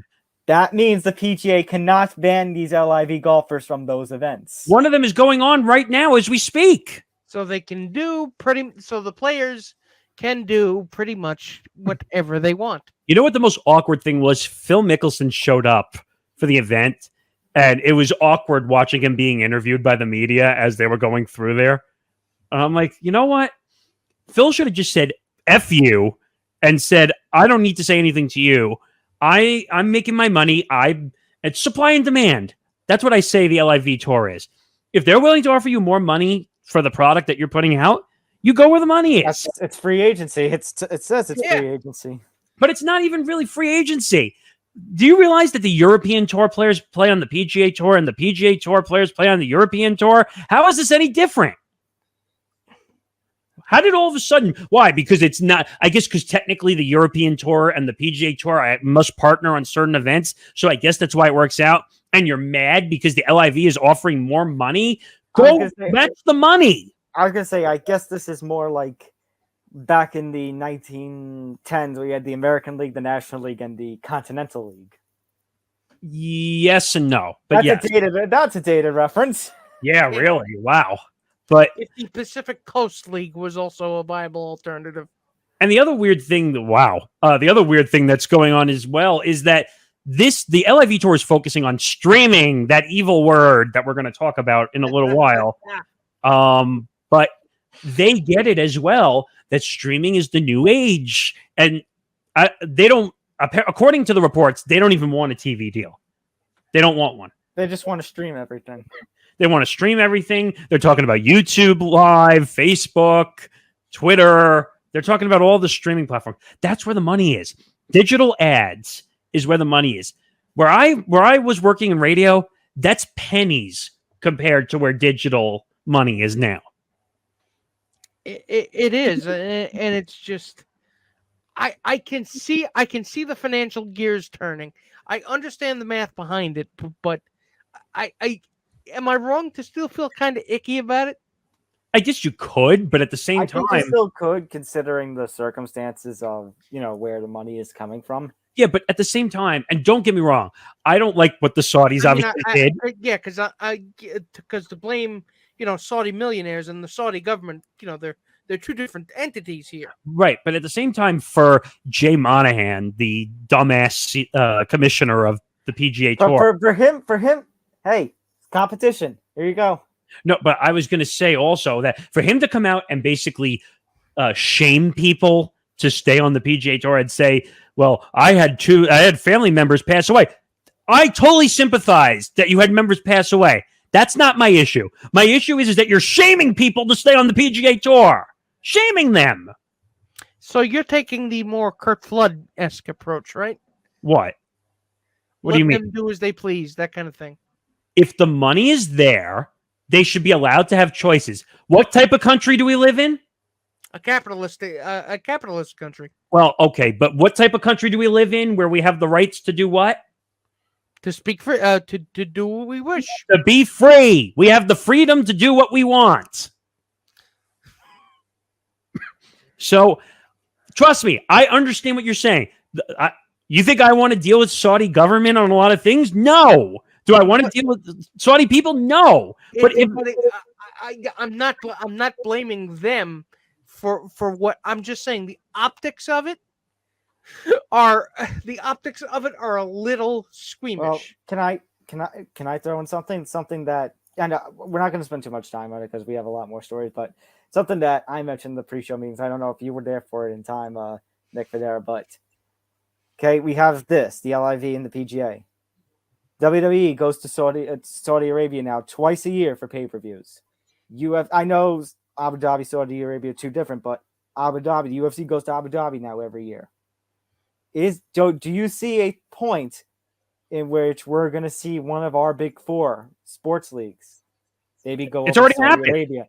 That means the PGA cannot ban these LIV golfers from those events. One of them is going on right now as we speak. So they can do so the players can do pretty much whatever they want. You know what the most awkward thing was? Phil Mickelson showed up for the event, and it was awkward watching him being interviewed by the media as they were going through there. And I'm like, you know what? Phil should have just said F you and said, I don't need to say anything to you. I'm making my money. It's supply and demand. That's what I say the LIV Tour is. If they're willing to offer you more money for the product that you're putting out, you go where the money is. It's free agency. It says it's free agency. But it's not even really free agency. Do you realize that the European Tour players play on the PGA Tour and the PGA Tour players play on the European Tour? How is this any different? How did all of a sudden? Why? Because it's not, I guess because technically the European Tour and the PGA Tour must partner on certain events. So I guess that's why it works out. And you're mad because the LIV is offering more money? Go match the money. I was going to say, I guess this is more like back in the 1910s, we had the American League, the National League, and the Continental League. Yes and no. But that's a dated reference. Yeah, really. Wow. But if the Pacific Coast League was also a viable alternative. And the other weird thing, the other weird thing that's going on as well is that the LIV Tour is focusing on streaming, that evil word that we're going to talk about in a little while. But they get it as well that streaming is the new age, and they don't. According to the reports, they don't even want a TV deal. They don't want one. They just want to stream everything. They want to stream everything. They're talking about YouTube Live, Facebook, Twitter. They're talking about all the streaming platforms. That's where the money is. Digital ads is where the money is. Where I was working in radio, that's pennies compared to where digital money is now. It is, and it's just I can see the financial gears turning. I understand the math behind it, but I am I wrong to still feel kind of icky about it? I guess you could, but at the same time, you still could, considering the circumstances of where the money is coming from. Yeah, but at the same time, and don't get me wrong, I don't like what the Saudis obviously did. Yeah, because to blame Saudi millionaires and the Saudi government, they're two different entities here. Right, but at the same time, for Jay Monahan, the dumbass commissioner of the PGA Tour, for him, hey, competition. Here you go. No, but I was going to say also that for him to come out and basically shame people to stay on the PGA Tour and say, well, I had family members pass away. I totally sympathize that you had members pass away. That's not my issue. My issue is that you're shaming people to stay on the PGA Tour. Shaming them. So you're taking the more Kurt Flood-esque approach, right? What? What do you mean? Let them do as they please, that kind of thing. If the money is there, they should be allowed to have choices. What type of country do we live in? A capitalist country. Well, okay, but what type of country do we live in where we have the rights to do what? To speak free, to do what we wish. To be free. We have the freedom to do what we want. So, trust me, I understand what you're saying. You think I want to deal with Saudi government on a lot of things? No. Do I want to deal with Saudi people? No. I'm not blaming them for what I'm just saying. The optics of it are a little squeamish. Well, can I throw in something that, and we're not going to spend too much time on it because we have a lot more stories, but something that I mentioned in the pre-show meetings. I don't know if you were there for it in time, Nick Federa, but okay, we have the LIV and the PGA. WWE goes to Saudi Arabia now twice a year for pay-per-views. I know Abu Dhabi, Saudi Arabia are two different, but Abu Dhabi, the UFC goes to Abu Dhabi now every year. Do you see a point in which we're going to see one of our big four sports leagues maybe go it's already to Saudi happened. Arabia?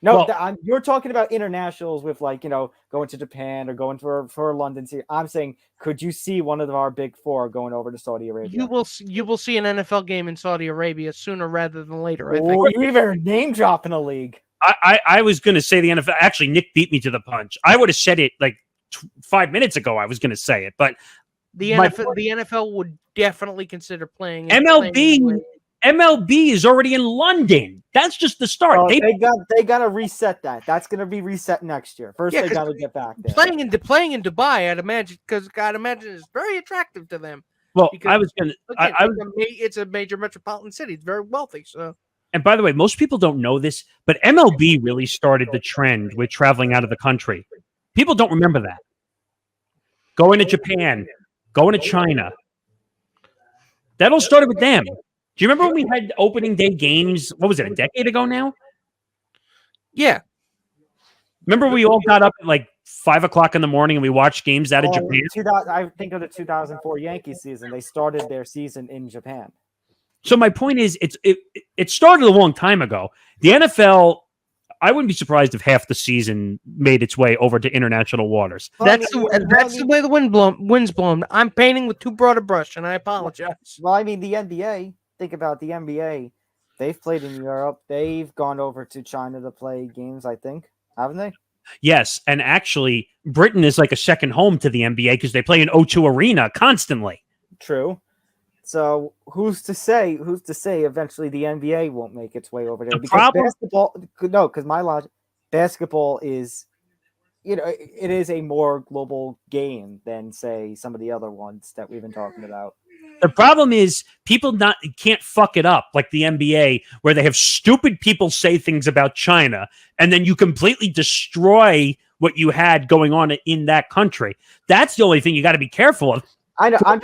No, you're talking about internationals with going to Japan or going for London. I'm saying, could you see one of our big four going over to Saudi Arabia? You will see an NFL game in Saudi Arabia sooner rather than later. I think. You even name dropping a league. I was going to say the NFL. Actually, Nick beat me to the punch. I would have said it 5 minutes ago. I was going to say it, but the NFL would definitely consider playing MLB is already in London. That's just the start. Oh, they got to reset that. That's going to be reset next year. First, they got to get back there. Playing in Dubai, I'd imagine, because I'd imagine it's very attractive to them. Well, because, I was going to. It's a major metropolitan city. It's very wealthy. So And by the way, most people don't know this, but MLB really started the trend with traveling out of the country. People don't remember that. Going to Japan, going to China. That all started with them. Do you remember when we had opening day games? What was it, a decade ago now? Yeah. Remember we all got up at like 5 o'clock in the morning and we watched games out of Japan? I think of the 2004 Yankees season. They started their season in Japan. So my point is, it started a long time ago. The NFL, I wouldn't be surprised if half the season made its way over to international waters. That's the way the wind's blown. I'm painting with too broad a brush, and I apologize. Well, I mean, the NBA, think about the NBA. They've played in Europe. They've gone over to China to play games, I think. Haven't they? Yes, and actually, Britain is like a second home to the NBA because they play in O2 Arena constantly. True. So who's to say eventually the NBA won't make its way over there? Because my logic, basketball is, it is a more global game than, say, some of the other ones that we've been talking about. The problem is people can't fuck it up like the NBA, where they have stupid people say things about China, and then you completely destroy what you had going on in that country. That's the only thing you got to be careful of. I know. I'm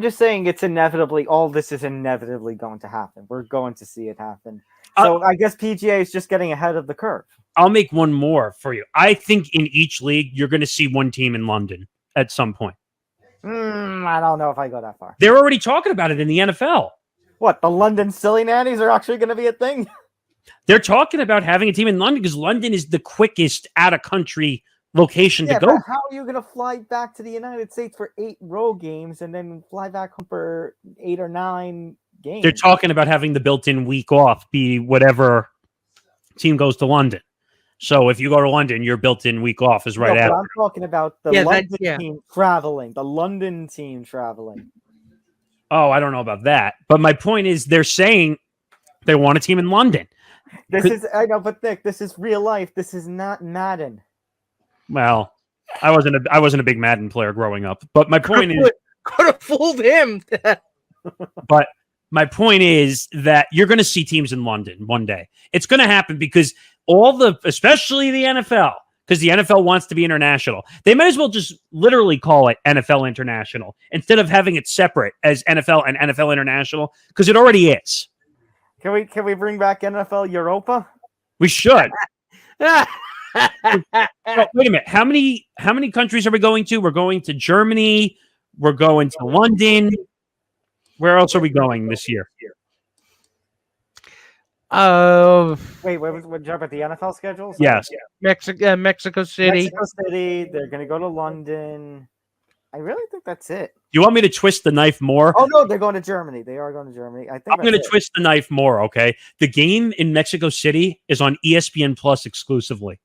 just saying it's inevitably. All this is inevitably going to happen. We're going to see it happen. So I guess PGA is just getting ahead of the curve. I'll make one more for you. I think in each league you're going to see one team in London at some point. I don't know if I go that far. They're already talking about it in the NFL. What, the London Silly Nannies are actually going to be a thing? They're talking about having a team in London because London is the quickest out-of-country location to go. But how are you going to fly back to the United States for 8 row games and then fly back home for 8 or 9 games? They're talking about having the built-in week off be whatever team goes to London. So if you go to London, your built-in week off is right out. I'm talking about the London team traveling. The London team traveling. Oh, I don't know about that. But my point is they're saying they want a team in London. I know, but Nick, this is real life. This is not Madden. Well, I wasn't a big Madden player growing up. But my point is could have fooled him. But my point is that you're going to see teams in London one day. It's going to happen because especially the NFL, because the NFL wants to be international. They might as well just literally call it NFL International instead of having it separate as NFL and NFL International, because it already is. Can we bring back NFL Europa? We should. Wait a minute. How many countries are we going to? We're going to Germany. We're going to London. Where else are we going this year? Wait, what job at the NFL schedules? Yes. Mexico City. Mexico City. They're going to go to London. I really think that's it. Do you want me to twist the knife more? Oh, no, they're going to Germany. They are going to Germany. I'm going to twist the knife more, okay? The game in Mexico City is on ESPN Plus exclusively.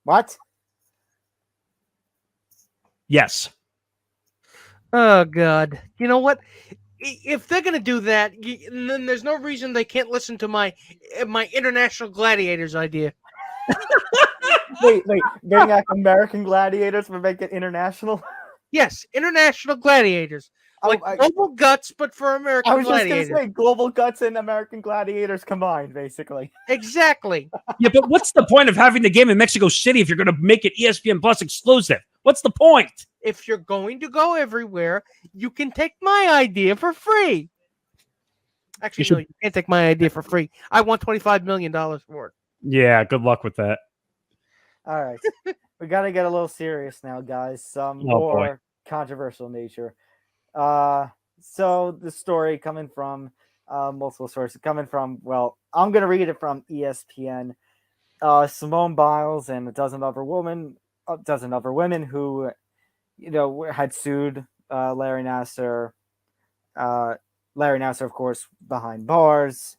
What? Yes. Oh, God. You know what? If they're going to do that, then there's no reason they can't listen to my International Gladiators idea. Wait. Bring back American Gladiators but make it international? Yes, International Gladiators. Like Global Guts, but for American Gladiators. I was just going to say Global Guts and American Gladiators combined, basically. Exactly. Yeah, but what's the point of having the game in Mexico City if you're going to make it ESPN Plus exclusive? What's the point? If you're going to go everywhere, you can take my idea for free. Actually, no, you can't take my idea for free. I want $25 million for it. Yeah, good luck with that. All right. We got to get a little serious now, guys. Some more controversial nature. So the story coming from multiple sources, I'm going to read it from ESPN. Simone Biles and a dozen other women who, had sued Larry Nassar. Larry Nassar, of course, behind bars.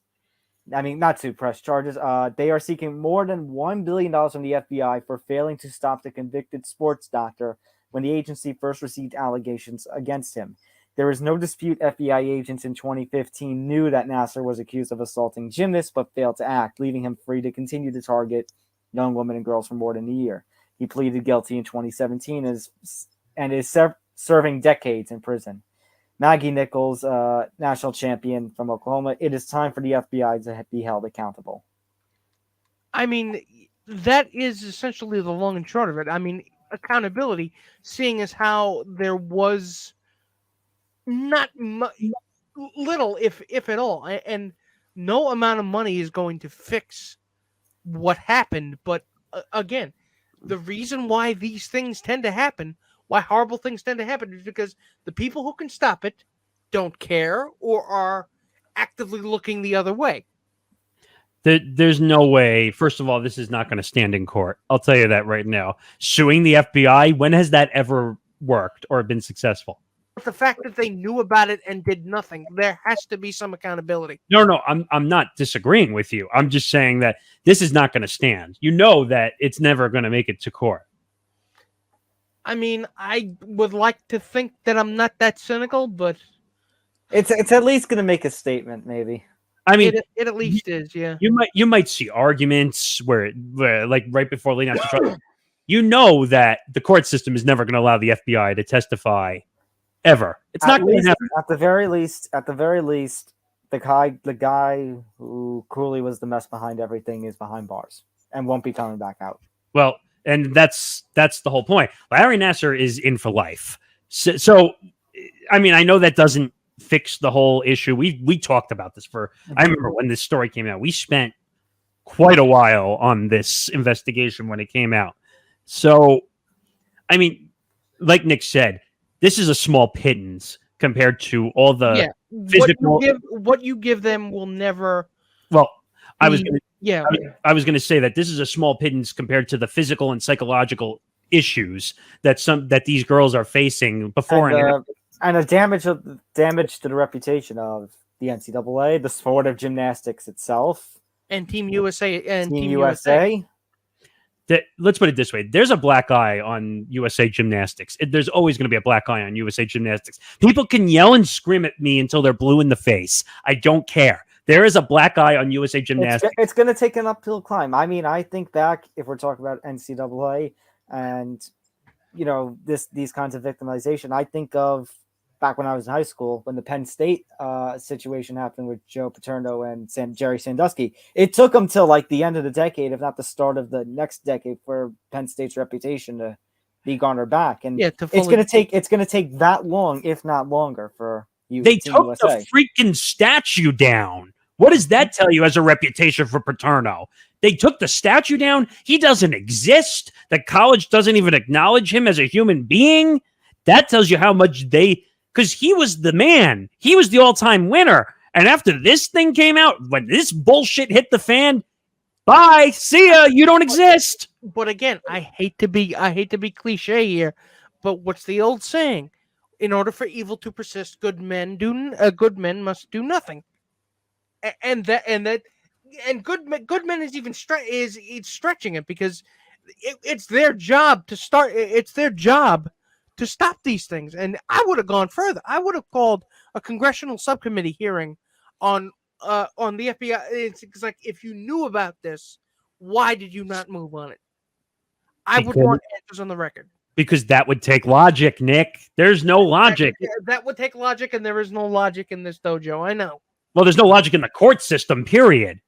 I mean, not to press charges. They are seeking more than $1 billion from the FBI for failing to stop the convicted sports doctor when the agency first received allegations against him. There is no dispute FBI agents in 2015 knew that Nassar was accused of assaulting gymnasts but failed to act, leaving him free to continue to target young women and girls for more than a year. He pleaded guilty in 2017 and is serving decades in prison. Maggie Nichols, national champion from Oklahoma. It is time for the FBI to be held accountable. I mean, that is essentially the long and short of it. I mean, accountability, seeing as how there was not little, if at all, and no amount of money is going to fix what happened. But again, the reason why these things tend to happen, why horrible things tend to happen, is because the people who can stop it don't care or are actively looking the other way. There's no way. First of all, this is not going to stand in court. I'll tell you that right now. Suing the FBI, when has that ever worked or been successful? But the fact that they knew about it and did nothing, there has to be some accountability. No, I'm not disagreeing with you. I'm just saying that this is not going to stand. You know that it's never going to make it to court. I mean, I would like to think that I'm not that cynical, but it's at least going to make a statement, maybe. I mean, it at least is, yeah. You might see arguments where like right before leading out to trial, you know that the court system is never going to allow the FBI to testify ever. It's not going to happen. At the very least, the guy who cruelly was the mess behind everything is behind bars and won't be coming back out. Well, and that's the whole point. Larry Nassar is in for life. So I mean, I know that doesn't fix the whole issue. We talked about this I remember when this story came out. We spent quite a while on this investigation when it came out. So, I mean, like Nick said, this is a small pittance compared to all the physical. What you give them will never. Well, I was going to say that this is a small pittance compared to the physical and psychological issues that these girls are facing before and a damage to the reputation of the NCAA, the sport of gymnastics itself, and Team USA Team USA. Let's put it this way. There's a black eye on USA Gymnastics. There's always going to be a black eye on USA Gymnastics. People can yell and scream at me until they're blue in the face. I don't care. There is a black eye on USA Gymnastics. It's going to take an uphill climb. I mean, I think back, if we're talking about NCAA and, you know, these kinds of victimization, I think of back when I was in high school, when the Penn State situation happened with Joe Paterno and Jerry Sandusky. It took them till like the end of the decade, if not the start of the next decade, for Penn State's reputation to be garnered back. And it's going to take that long, if not longer, for you. They took USA. The freaking statue down. What does that tell you as a reputation for Paterno? They took the statue down. He doesn't exist. The college doesn't even acknowledge him as a human being. That tells you how much because he was the man. He was the all-time winner. And after this thing came out, when this bullshit hit the fan, bye, see ya, you don't exist. But again, I hate to be cliche here, but what's the old saying? In order for evil to persist, good men must do nothing. And good men is even stretching it, because it's their job to start. It's their job to stop these things. And I would have gone further. I would have called a congressional subcommittee hearing on the FBI. It's like, if you knew about this, why did you not move on it? I would want answers on the record. Because that would take logic, Nick. There's no logic. That would take logic, and there is no logic in this dojo. I know. Well, there's no logic in the court system, period.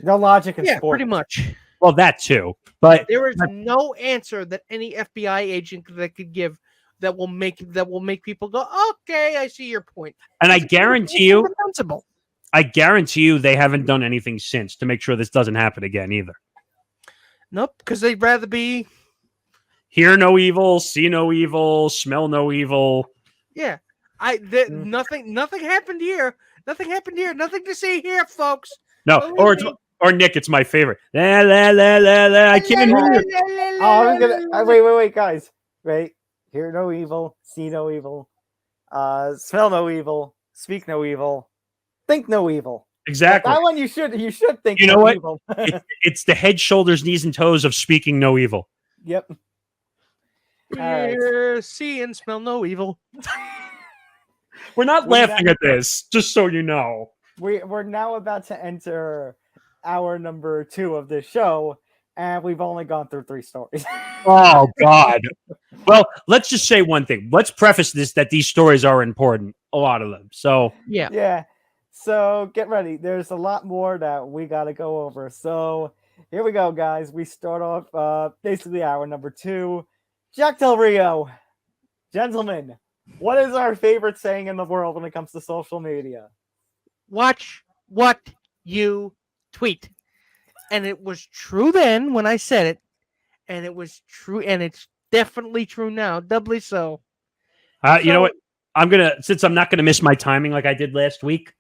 No logic in sport. Pretty much. Well, that too. But there is no answer that any FBI agent that could give that will make people go, okay, I see your point. And I guarantee you they haven't done anything since to make sure this doesn't happen again either. Nope, because they'd rather be hear no evil, see no evil, smell no evil. Yeah. Nothing happened here. Nothing happened here. Nothing to see here, folks. No, or Nick, it's my favorite. La, la, la, la, la. I can't hear you. Oh, wait, guys. Wait. Hear no evil, see no evil, smell no evil, speak no evil, think no evil. Exactly. That one you should think. You know what? Evil. It's the head, shoulders, knees, and toes of speaking no evil. Yep. Hear, see, and smell no evil. We're not laughing at this, just so you know. We're now about to enter hour number 2 of this show, and we've only gone through 3 stories. Oh, God. Well, let's just say one thing. Let's preface this that these stories are important, a lot of them. So, Yeah. So get ready. There's a lot more that we got to go over. So here we go, guys. We start off basically hour number 2. Jack Del Rio. Gentlemen, what is our favorite saying in the world when it comes to social media? Watch what you tweet. And it was true then when I said it. And it was true. And it's definitely true now. Doubly so. you know what? Since I'm not going to miss my timing like I did last week.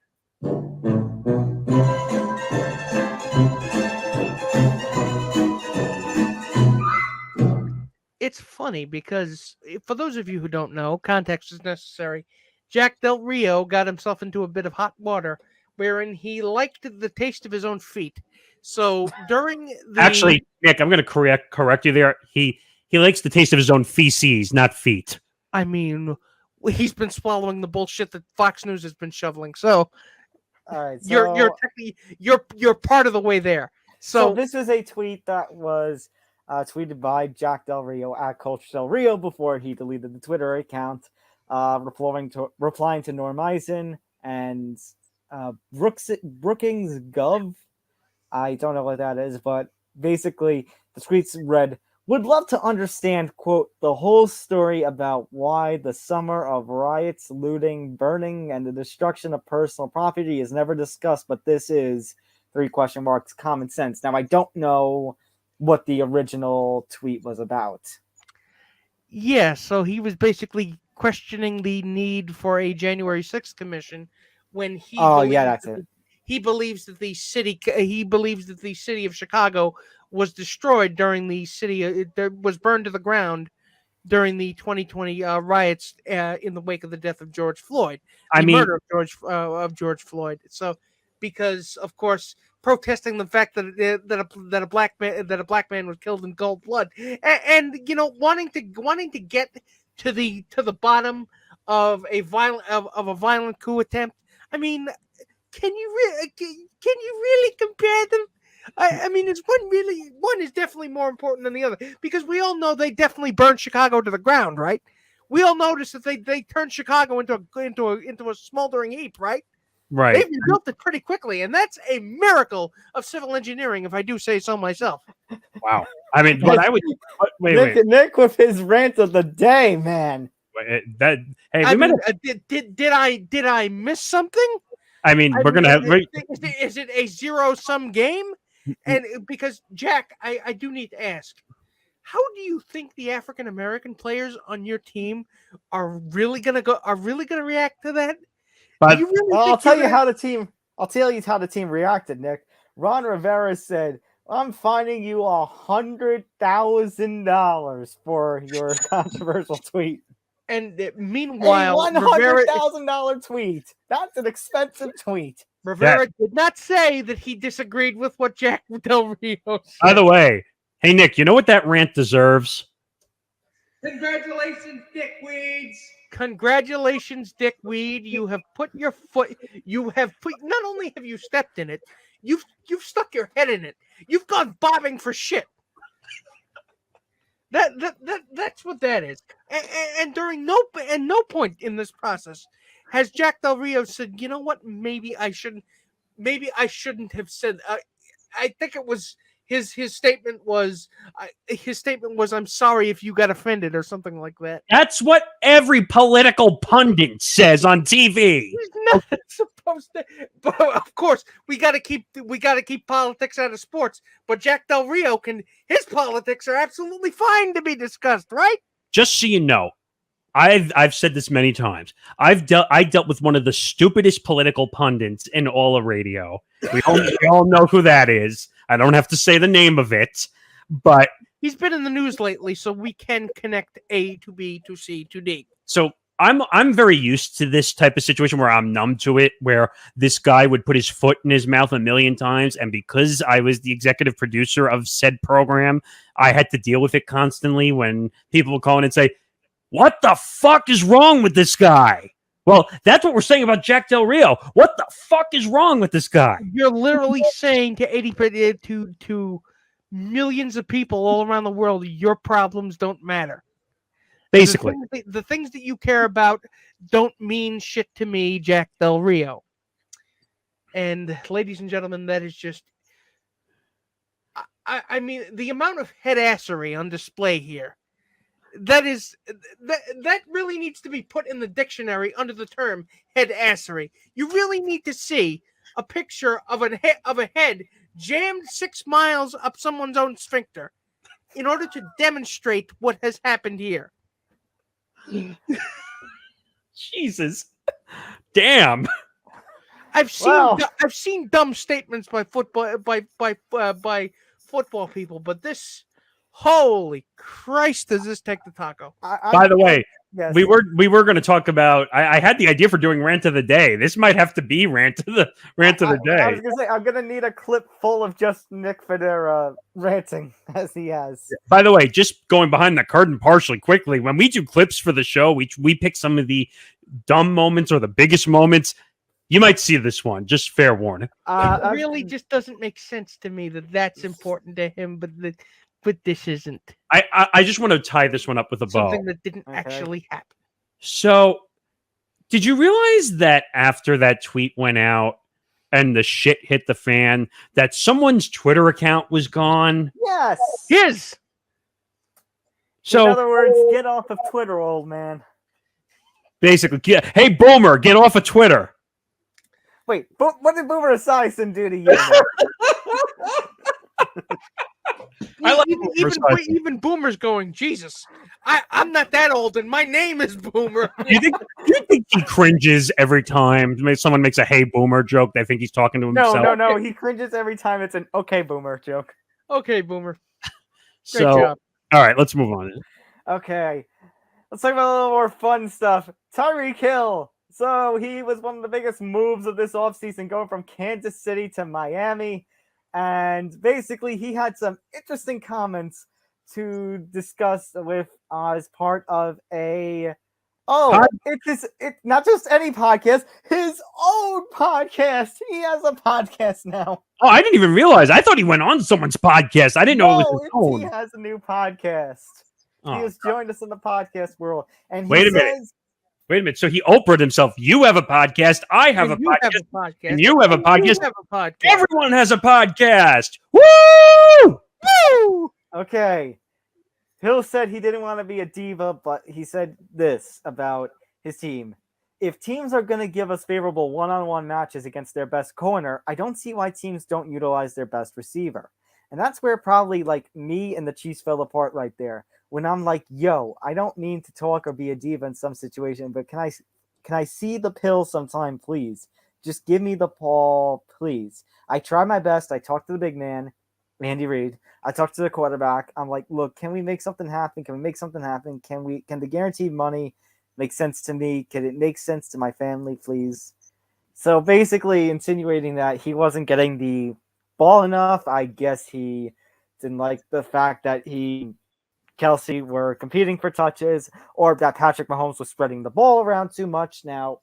It's funny because for those of you who don't know, context is necessary. Jack Del Rio got himself into a bit of hot water wherein he liked the taste of his own feet. So during the... Actually, Nick, I'm going to correct you there. He likes the taste of his own feces, not feet. I mean, he's been swallowing the bullshit that Fox News has been shoveling. So, all right, so you're part of the way there. So this is a tweet that was tweeted by Jack Del Rio at Coach Del Rio before he deleted the Twitter account, replying to Norm Eisen and Brookings Gov. I don't know what that is, but basically the tweets read, "Would love to understand, quote, the whole story about why the summer of riots, looting, burning, and the destruction of personal property is never discussed, but this is, 3 question marks, common sense." Now, I don't know what the original tweet was about. Yeah, so he was basically questioning the need for a January 6th commission when he He believes that the city of Chicago was destroyed during the was burned to the ground during the 2020 riots in the wake of the death of George Floyd. Murder of George Floyd. So, because of course, protesting the fact that a black man was killed in cold blood, and wanting to get to the bottom of a violent coup attempt. I mean, can you really compare them? I mean, one is definitely more important than the other, because we all know they definitely burned Chicago to the ground, right? We all noticed that they turned Chicago into a smoldering heap, right? Right. They've rebuilt it pretty quickly, and that's a miracle of civil engineering, if I do say so myself. Wow. I mean, but I would Nick with his rant of the day, man. Did I miss something? I mean, we're gonna have. Is it a zero-sum game? And because Jack, I do need to ask, how do you think the African American players on your team are really gonna react to that? But I'll tell you how the team reacted, Nick. Ron Rivera said, "I'm fining you $100,000 for your controversial tweet." And meanwhile, a $100,000 tweet. That's an expensive tweet. Rivera did not say that he disagreed with what Jack Del Rio said. By the way, hey Nick, you know what that rant deserves? Congratulations, Dickweeds. Congratulations, Dickweed. You have put your foot. Not only have you stepped in it, you've stuck your head in it. You've gone bobbing for shit. That's what that is. And during no point in this process has Jack Del Rio said, "You know what? Maybe I shouldn't have said." I think it was his statement was "I'm sorry if you got offended" or something like that. That's what every political pundit says on TV. He's not supposed to. But of course, we got to keep politics out of sports. But Jack Del Rio his politics are absolutely fine to be discussed, right? Just so you know, I've said this many times. I dealt with one of the stupidest political pundits in all of radio. We all know who that is. I don't have to say the name of it, but he's been in the news lately, so we can connect A to B to C to D. So I'm very used to this type of situation where I'm numb to it, where this guy would put his foot in his mouth a million times, and because I was the executive producer of said program, I had to deal with it constantly when people would call in and say, "What the fuck is wrong with this guy?" Well, that's what we're saying about Jack Del Rio. What the fuck is wrong with this guy? You're literally saying to 80% to millions of people all around the world, your problems don't matter. Basically. The things that you care about don't mean shit to me, Jack Del Rio. And ladies and gentlemen, that is just, I mean, the amount of headassery on display here, that really needs to be put in the dictionary under the term headassery. You really need to see a picture of a head jammed 6 miles up someone's own sphincter in order to demonstrate what has happened here. Jesus. Damn. I've seen dumb statements by football people, but this, holy Christ, does this take the taco? By the way, yes. we were going to talk about. I had the idea for doing rant of the day. This might have to be rant of the day. I was going to say I'm going to need a clip full of just Nick Federa ranting as he has. By the way, just going behind the curtain partially quickly, when we do clips for the show, we pick some of the dumb moments or the biggest moments. You might see this one. Just fair warning. It really just doesn't make sense to me that that's important to him, but this isn't. I just want to tie this one up with a bow. Something that didn't actually happen. So, did you realize that after that tweet went out and the shit hit the fan, that someone's Twitter account was gone? Yes. His. So, in other words, get off of Twitter, old man. Basically, hey, Boomer, get off of Twitter. Wait, what did Boomer Esiason do to you? I like even Boomer's going, Jesus, I'm not that old, and my name is Boomer. Do you think he cringes every time someone makes a "Hey Boomer" joke? They think he's talking to himself. No. He cringes every time it's an "Okay Boomer" joke. Okay, Boomer. Great job. All right, let's move on. Okay, let's talk about a little more fun stuff. Tyreek Hill. So he was one of the biggest moves of this offseason, going from Kansas City to Miami. And basically, he had some interesting comments to discuss with as part of it's not just any podcast, his own podcast. He has a podcast now. Oh, I didn't even realize. I thought he went on someone's podcast. I didn't know it was his own. He has a new podcast. He has joined us in the podcast world. And he Wait a minute. So he Oprah'd himself. You have a podcast. I have a podcast. And you have a podcast. Everyone has a podcast. Woo! Woo! Okay. Hill said he didn't want to be a diva, but he said this about his team. If teams are going to give us favorable one-on-one matches against their best corner, I don't see why teams don't utilize their best receiver. And that's where probably like me and the Chiefs fell apart right there. When I'm like, yo, I don't mean to talk or be a diva in some situation, but can I see the pill sometime, please? Just give me the ball, please. I try my best. I talk to the big man, Andy Reid. I talk to the quarterback. I'm like, look, can we make something happen? Can we make something happen? Can the guaranteed money make sense to me? Can it make sense to my family, please? So basically insinuating that he wasn't getting the ball enough. I guess he didn't like the fact that Kelsey were competing for touches, or that Patrick Mahomes was spreading the ball around too much. Now,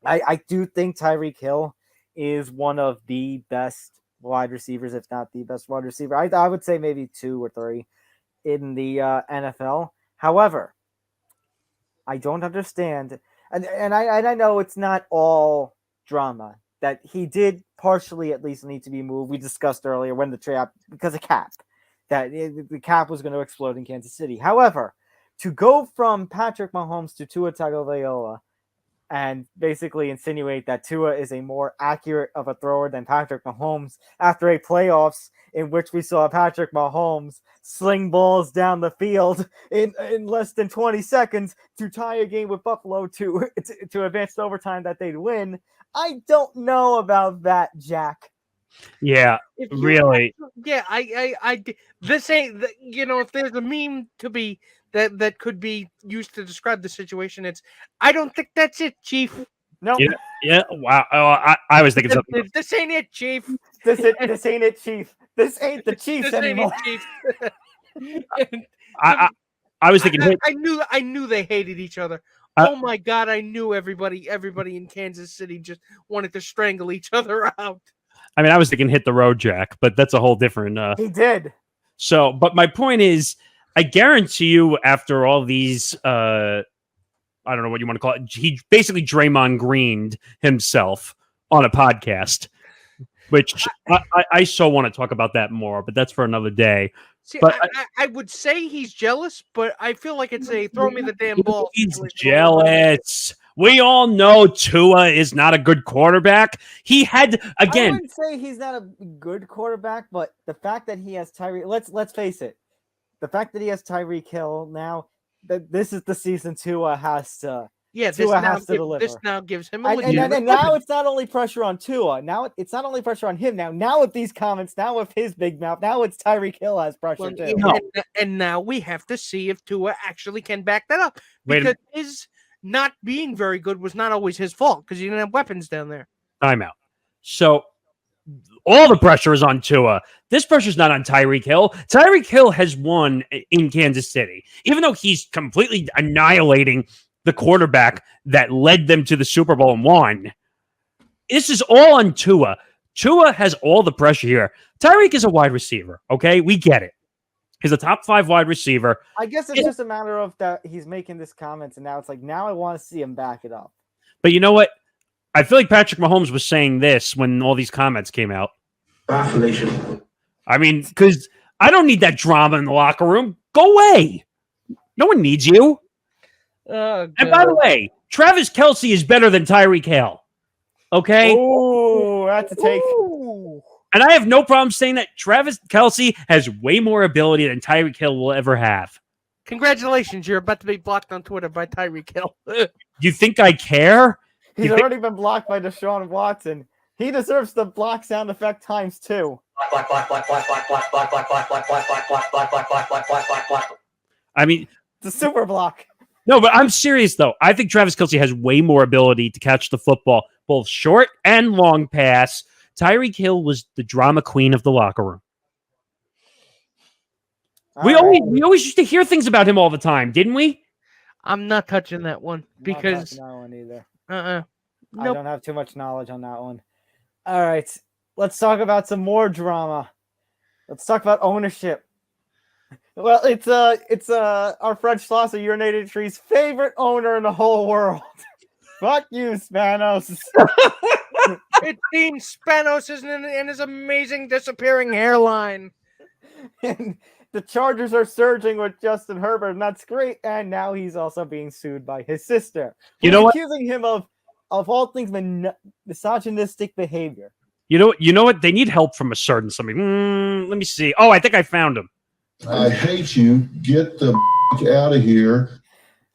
I do think Tyreek Hill is one of the best wide receivers, if not the best wide receiver. I would say maybe 2 or 3 in the NFL. However, I don't understand, and I know it's not all drama, that he did partially at least need to be moved. We discussed earlier when the trade, because of cap, that the cap was going to explode in Kansas City. However, to go from Patrick Mahomes to Tua Tagovailoa and basically insinuate that Tua is a more accurate of a thrower than Patrick Mahomes after a playoffs in which we saw Patrick Mahomes sling balls down the field in less than 20 seconds to tie a game with Buffalo to advance to overtime that they'd win. I don't know about that, Jack. Yeah, really. I this ain't, if there's a meme to be that could be used to describe the situation, it's, I don't think that's it, Chief. No. Yeah. Wow. Oh, I was thinking something. This ain't it, Chief. This ain't it, Chief. This ain't the Chiefs anymore. Ain't it, Chief. I was thinking. I knew they hated each other. Oh my God! I knew everybody in Kansas City just wanted to strangle each other out. I mean, I was thinking hit the road, Jack, but that's a whole different. He did. So, but my point is, I guarantee you, after all these, I don't know what you want to call it. He basically Draymond Greened himself on a podcast, which I so want to talk about that more, but that's for another day. See, But I would say he's jealous, but I feel like it's a throw me the damn ball. he's jealous. We all know Tua is not a good quarterback. He had I again. wouldn't say he's not a good quarterback, but the fact that he has Tyreek, let's face it, the fact that he has Tyreek Hill now, that this is the season Tua has to. Yeah, Tua has to deliver. This now gives him a And legitimate now weapon. it's not only pressure on Tua. Now it's not only pressure on him. Now with these comments, now with his big mouth, now it's Tyreek Hill has pressure Well, too. and now we have to see if Tua actually can back that up. Wait a Because his not being very good was not always his fault because he didn't have weapons down there. Timeout. So all the pressure is on Tua. This pressure is not on Tyreek Hill. Tyreek Hill has won in Kansas City, even though he's completely annihilating the quarterback that led them to the Super Bowl and won. This is all on Tua. Tua has all the pressure here. Tyreek is a wide receiver, okay? We get it. He's a top 5 wide receiver. I guess it's just a matter of that he's making this comments, and now it's like now I want to see him back it up. But you know what? I feel like Patrick Mahomes was saying this when all these comments came out. Bafflation. I mean, because I don't need that drama in the locker room. Go away. No one needs you. And by the way, Travis Kelce is better than Tyreek Hill. Okay? Oh, that's a take. And I have no problem saying that Travis Kelce has way more ability than Tyreek Hill will ever have. Congratulations, you're about to be blocked on Twitter by Tyreek Hill. You think I care? He's already been blocked by Deshaun Watson. He deserves the block sound effect times 2. I mean, It's a super block. no, but I'm serious, though. I think Travis Kelce has way more ability to catch the football, both short and long pass. Tyreek Hill was the drama queen of the locker room. We always used to hear things about him all the time, didn't we? I'm not touching that one because Not that one either. I I don't have too much knowledge on that one. All right, let's talk about some more drama. Let's talk about ownership. Well, it's our French saucer urinated tree's favorite owner in the whole world. Fuck you, Spanos. It's Dean Spanos and his amazing disappearing hairline. And the Chargers are surging with Justin Herbert, and that's great. And now he's also being sued by his sister. You know what? Accusing him of all things misogynistic behavior. You know what? They need help from a certain somebody. Let me see. Oh, I think I found him. I hate you. Get the out of here.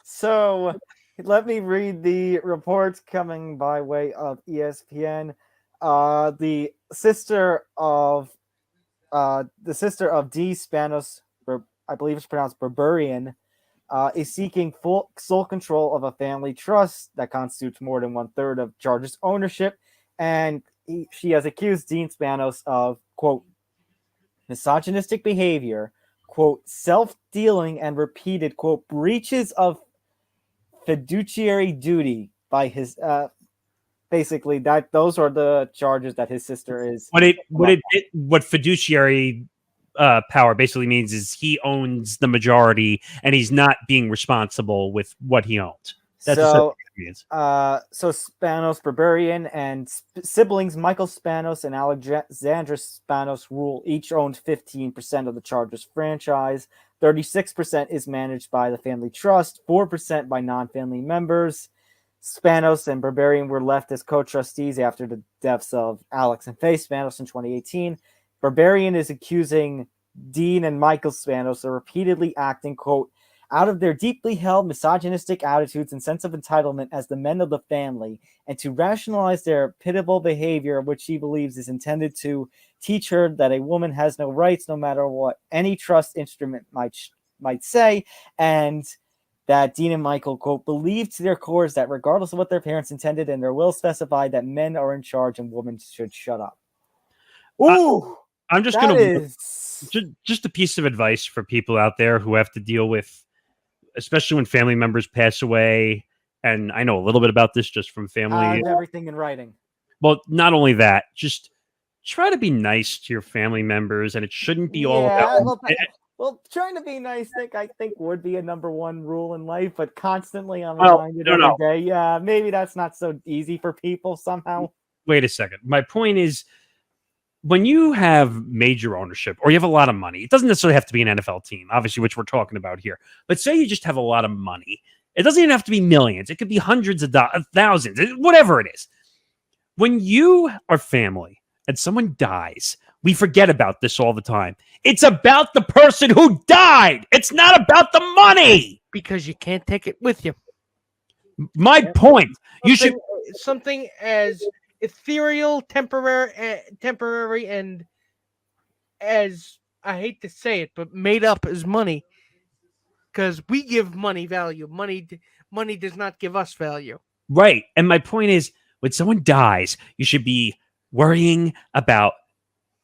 So let me read the reports coming by way of ESPN. The sister of Dean Spanos, I believe it's pronounced Berberian, is seeking full sole control of a family trust that constitutes more than 1/3 of Chargers ownership, and she has accused Dean Spanos of, quote, misogynistic behavior, quote, self-dealing, and repeated, quote, breaches of fiduciary duty by his basically that those are the charges that his sister is. What fiduciary power basically means is he owns the majority and he's not being responsible with what he owns. That's so what it means. So Spanos, Berberian, and siblings Michael Spanos and Alexandra Spanos rule each owned 15% of the Chargers franchise. 36% is managed by the family trust, 4% by non-family members. Spanos and Berberian were left as co-trustees after the deaths of Alex and Faye Spanos in 2018. Berberian is accusing Dean and Michael Spanos of repeatedly acting, quote, out of their deeply held misogynistic attitudes and sense of entitlement as the men of the family, and to rationalize their pitiable behavior, which she believes is intended to teach her that a woman has no rights no matter what any trust instrument might say, and that Dean and Michael, quote, believe to their cores that regardless of what their parents intended and their will specified that men are in charge and women should shut up. Ooh, I'm just going to just a piece of advice for people out there who have to deal with, especially when family members pass away. And I know a little bit about this just from family. everything in writing. Well, not only that, just try to be nice to your family members, and it shouldn't be all Yeah, about. well, trying to be nice, Nick, I think would be a number one rule in life, but constantly I'm Well, reminded no, every no. day. Yeah, maybe that's not so easy for people somehow. Wait a second. My point is, when you have major ownership or you have a lot of money, it doesn't necessarily have to be an NFL team, obviously, which we're talking about here. But say you just have a lot of money. It doesn't even have to be millions. It could be hundreds of thousands, whatever it is. When you are family and someone dies, we forget about this all the time. It's about the person who died. It's not about the money. Because you can't take it with you. My point. You should. Something as ethereal, temporary, and as I hate to say it, but made up as money. Because we give money value. Money does not give us value. Right. And my point is, when someone dies, you should be worrying about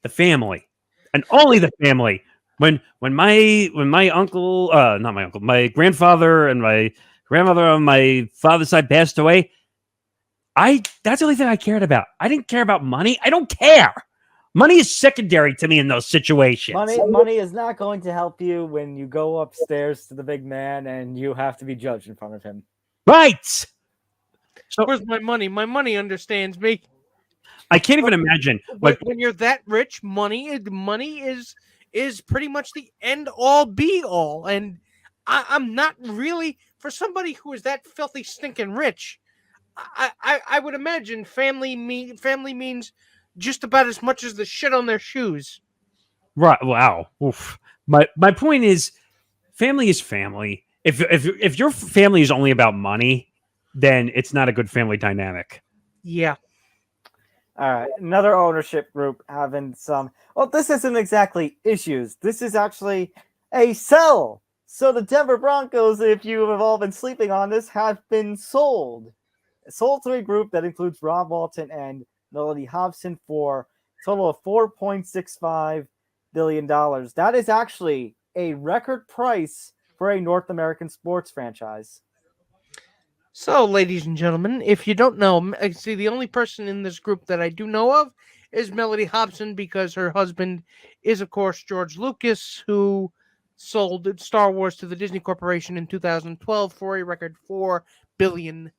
the family and only the family. When my uncle, not my uncle, my grandfather and my grandmother on my father's side passed away, that's the only thing I cared about. I didn't care about money. I don't care. Money is secondary to me in those situations. Money is not going to help you when you go upstairs to the big man and you have to be judged in front of him. Right. So where's my money? My money understands me. I can't even imagine. Like, when you're that rich, money is pretty much the end all be all. And I'm not really, for somebody who is that filthy stinking rich, I would imagine family means just about as much as the shit on their shoes. Right. Wow. Oof. My point is, family is family. If your family is only about money, then it's not a good family dynamic. Yeah. All right. Another ownership group having some. Well, this isn't exactly issues. This is actually a sell. So the Denver Broncos, if you have all been sleeping on this, have been sold. Sold to a group that includes Rob Walton and Melody Hobson for a total of $4.65 billion. That is actually a record price for a North American sports franchise. So, ladies and gentlemen, if you don't know, see, the only person in this group that I do know of is Melody Hobson, because her husband is, of course, George Lucas, who sold Star Wars to the Disney Corporation in 2012 for a record $4 billion.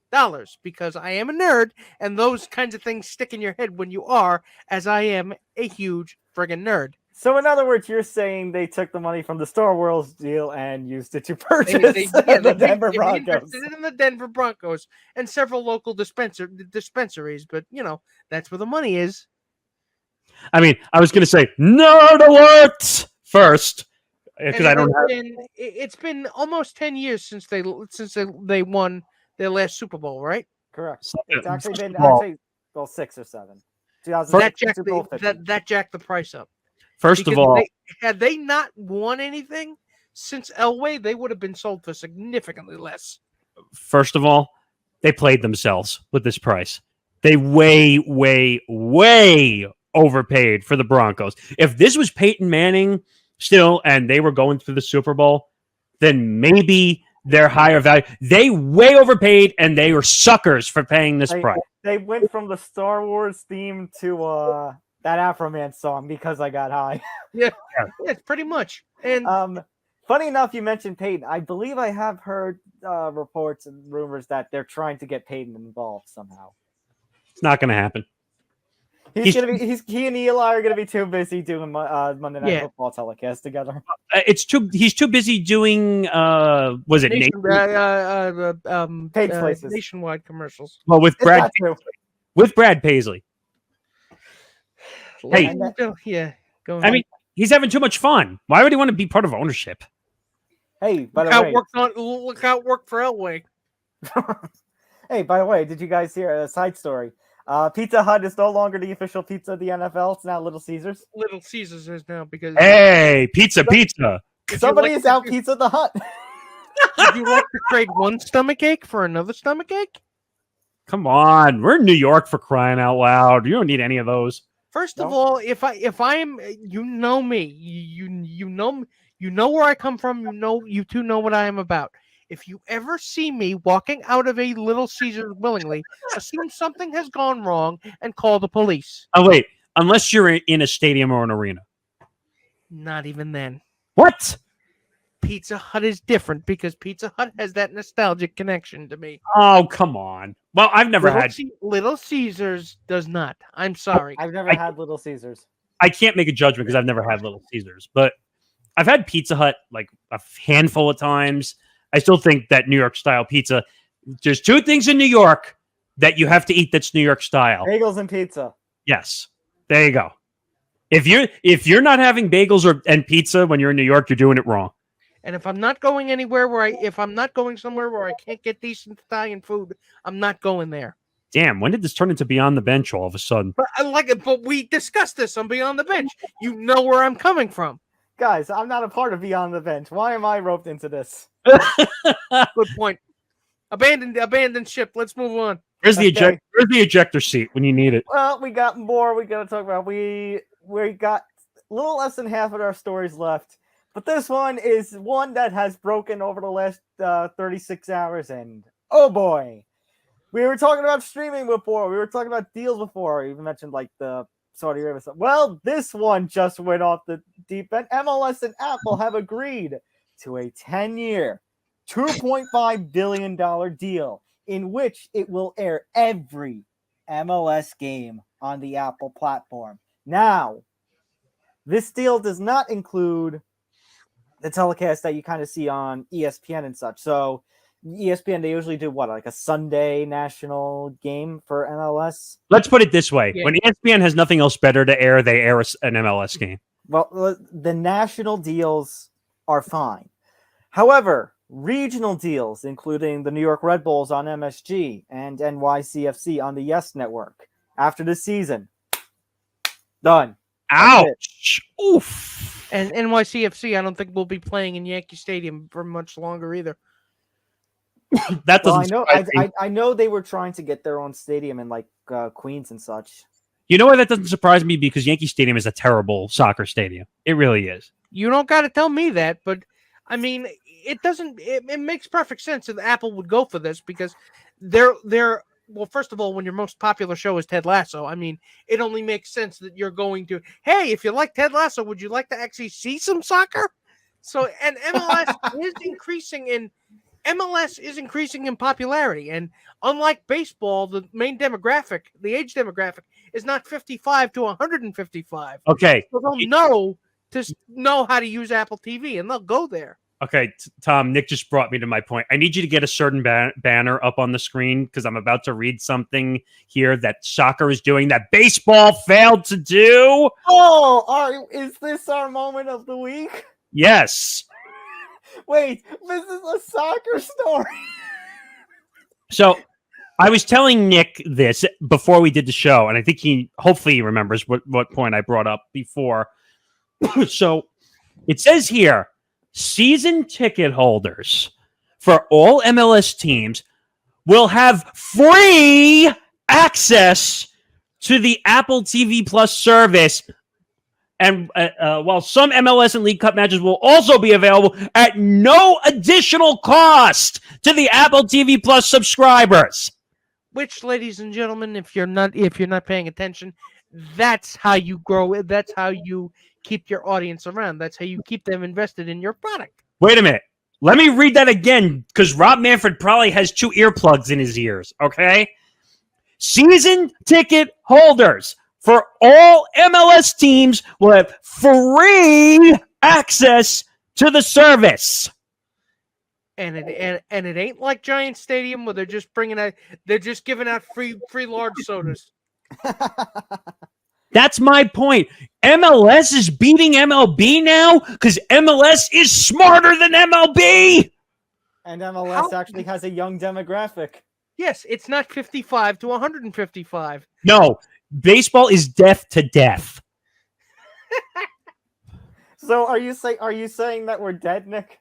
Because I am a nerd, and those kinds of things stick in your head when you are, as I am a huge friggin' nerd. So, in other words, you're saying they took the money from the Star Wars deal and used it to purchase the Denver Broncos. They invested in the Denver Broncos and several local dispensaries, but, that's where the money is. I mean, I was going to say nerd alert first, because I don't have. It's been almost 10 years since they won their last Super Bowl, right? Correct. It's actually been 6 or 7. That jacked the price up. First of all, had they not won anything since Elway, they would have been sold for significantly less. First of all, they played themselves with this price. They way overpaid for the Broncos. If this was Peyton Manning still and they were going to the Super Bowl, then maybe they're higher value. They way overpaid, and they were suckers for paying this price. They went from the Star Wars theme to that Afro Man song, Because I Got High. Yeah, pretty much. And funny enough, you mentioned Peyton. I believe I have heard reports and rumors that they're trying to get Peyton involved somehow. It's not going to happen. He and Eli are gonna be too busy doing Monday Night Football telecast together. He's too busy doing was it nationwide commercials? Well, with Brad Paisley. Hey, go ahead. I mean, he's having too much fun. Why would he want to be part of ownership? Hey, by the way, look how it worked for Elway. Hey, by the way, did you guys hear a side story? Pizza Hut is no longer the official pizza of the NFL. It's now Little Caesars. Little Caesars is now because pizza. Somebody is out Pizza the Hut. Would you like to trade one stomach ache for another stomach ache? Come on, we're in New York, for crying out loud. You don't need any of those. First of all, if I'm, you know me, you know where I come from. You two know what I am about. If you ever see me walking out of a Little Caesars willingly, assume something has gone wrong and call the police. Oh, wait. unless you're in a stadium or an arena. Not even then. What? Pizza Hut is different because Pizza Hut has that nostalgic connection to me. Oh, come on. Well, I've never had. Little Caesars does not. I'm sorry. I've never had Little Caesars. I can't make a judgment because I've never had Little Caesars, but I've had Pizza Hut like a handful of times. I still think that New York style pizza. There's two things in New York that you have to eat that's New York style. Bagels and pizza. Yes, there you go. If you're not having bagels and pizza when you're in New York, you're doing it wrong. And if I'm not going anywhere if I'm not going somewhere where I can't get decent Italian food, I'm not going there. Damn, when did this turn into Beyond the Bench all of a sudden? But I like it. But we discussed this on Beyond the Bench. You know where I'm coming from. Guys, I'm not a part of Beyond the Bench. Why am I roped into this? Good point. Abandoned ship. Let's move on. Where's the ejector seat when you need it? Well, we got more we got to talk about. We got a little less than half of our stories left. But this one is one that has broken over the last 36 hours. And oh boy, we were talking about streaming before. We were talking about deals before. We even mentioned like the Saudi Arabia stuff. Well, this one just went off the deep end. MLS and Apple have agreed to a 10-year, $2.5 billion deal in which it will air every MLS game on the Apple platform. Now, this deal does not include the telecast that you kind of see on ESPN and such. So ESPN, they usually do what, like a Sunday national game for MLS? Let's put it this way. Yeah. When ESPN has nothing else better to air, they air an MLS game. Well, the national deals are fine. However, regional deals, including the New York Red Bulls on MSG and NYCFC on the Yes Network, after the season, done. Ouch. Oof. And NYCFC, I don't think we'll be playing in Yankee Stadium for much longer either. That Well, doesn't. I know they were trying to get their own stadium in like Queens and such. You know why that doesn't surprise me? Because Yankee Stadium is a terrible soccer stadium. It really is. You don't got to tell me that, but I mean, it doesn't. It makes perfect sense that Apple would go for this because they're. Well, first of all, when your most popular show is Ted Lasso, I mean, it only makes sense that you're going to. Hey, if you like Ted Lasso, would you like to actually see some soccer? So, and MLS is increasing in popularity, and unlike baseball, the main demographic, the age demographic, is not 55 to 155. Okay. So they'll know how to use Apple TV, and they'll go there. Okay, Tom, Nick just brought me to my point. I need you to get a certain banner up on the screen because I'm about to read something here that soccer is doing that baseball failed to do. Oh, is this our moment of the week? Yes. Wait, this is a soccer story. So I was telling Nick this before we did the show, and I think hopefully he remembers what point I brought up before. So it says here, season ticket holders for all MLS teams will have free access to the Apple TV Plus service. And while some MLS and League Cup matches will also be available at no additional cost to the Apple TV Plus subscribers. Which, ladies and gentlemen, if you're not paying attention, that's how you grow. That's how you keep your audience around. That's how you keep them invested in your product. Wait a minute. Let me read that again, because Rob Manfred probably has 2 earplugs in his ears, okay? Season ticket holders for all MLS teams will have free access to the service. And it ain't like Giant Stadium where they're just giving out free large sodas. That's my point. MLS is beating MLB now because MLS is smarter than MLB. And MLS actually has a young demographic. Yes, it's not 55 to 155. No, baseball is deaf to death. So are you saying that we're dead, Nick?